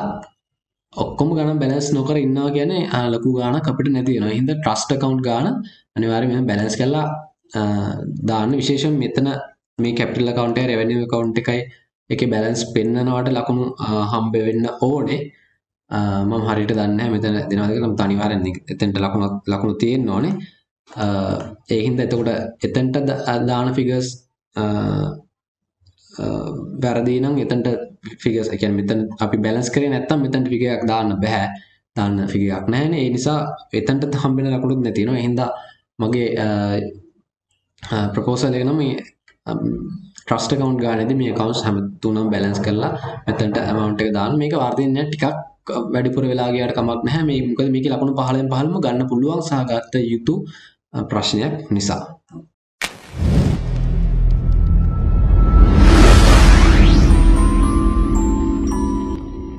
ඔක්කොම ගණන් බැලන්ස් නොකර ඉන්නවා කියන්නේ ලොකු ගාණක් අපිට නැති වෙනවා. ඒ හින්දා trust account ගාන අනිවාර්යයෙන්ම බැලන්ස් කරලා දාන්න. විශේෂයෙන් මෙතන මේ capital account එකයි revenue account එකයි එකේ බැලන්ස් පෙන්නනවට ලකුණු හම්බ වෙන්න ඕනේ. මම හරියට දන්නේ නැහැ මෙතන දෙනවද කියලා. මම අනිවාර්යෙන් එතනට ලකුණු තියෙන්න ඕනේ. ඒ හින්දා එතකොට එතනට දාන figures වැරදි නම් එතනට figures ඒ කියන්නේ මෙතන අපි බැලන්ස් කරේ නැත්නම් මෙතනට figure එකක් දාන්න බෑ. දාන්න ෆිගර් එකක් නැහැනේ. ඒ නිසා එතනට හම්බෙන ලකුණුත් නැති වෙනවා. ඒ හින්දා මගේ ප්‍රපෝසල් එක නම් මේ ට්‍රස්ට් account ගානේදී මේ accounts හැම තුනම බැලන්ස් කරලා මෙතනට amount එක දාන්න. මේක වර්ධනය ටිකක් වැඩිපුර වෙලා ගියාට කමක් නැහැ. මේ මොකද මේකේ ලකුණු 15න් 15ම ගන්න පුළුවන් සහ ගත යුතු ප්‍රශ්නයක් නිසා.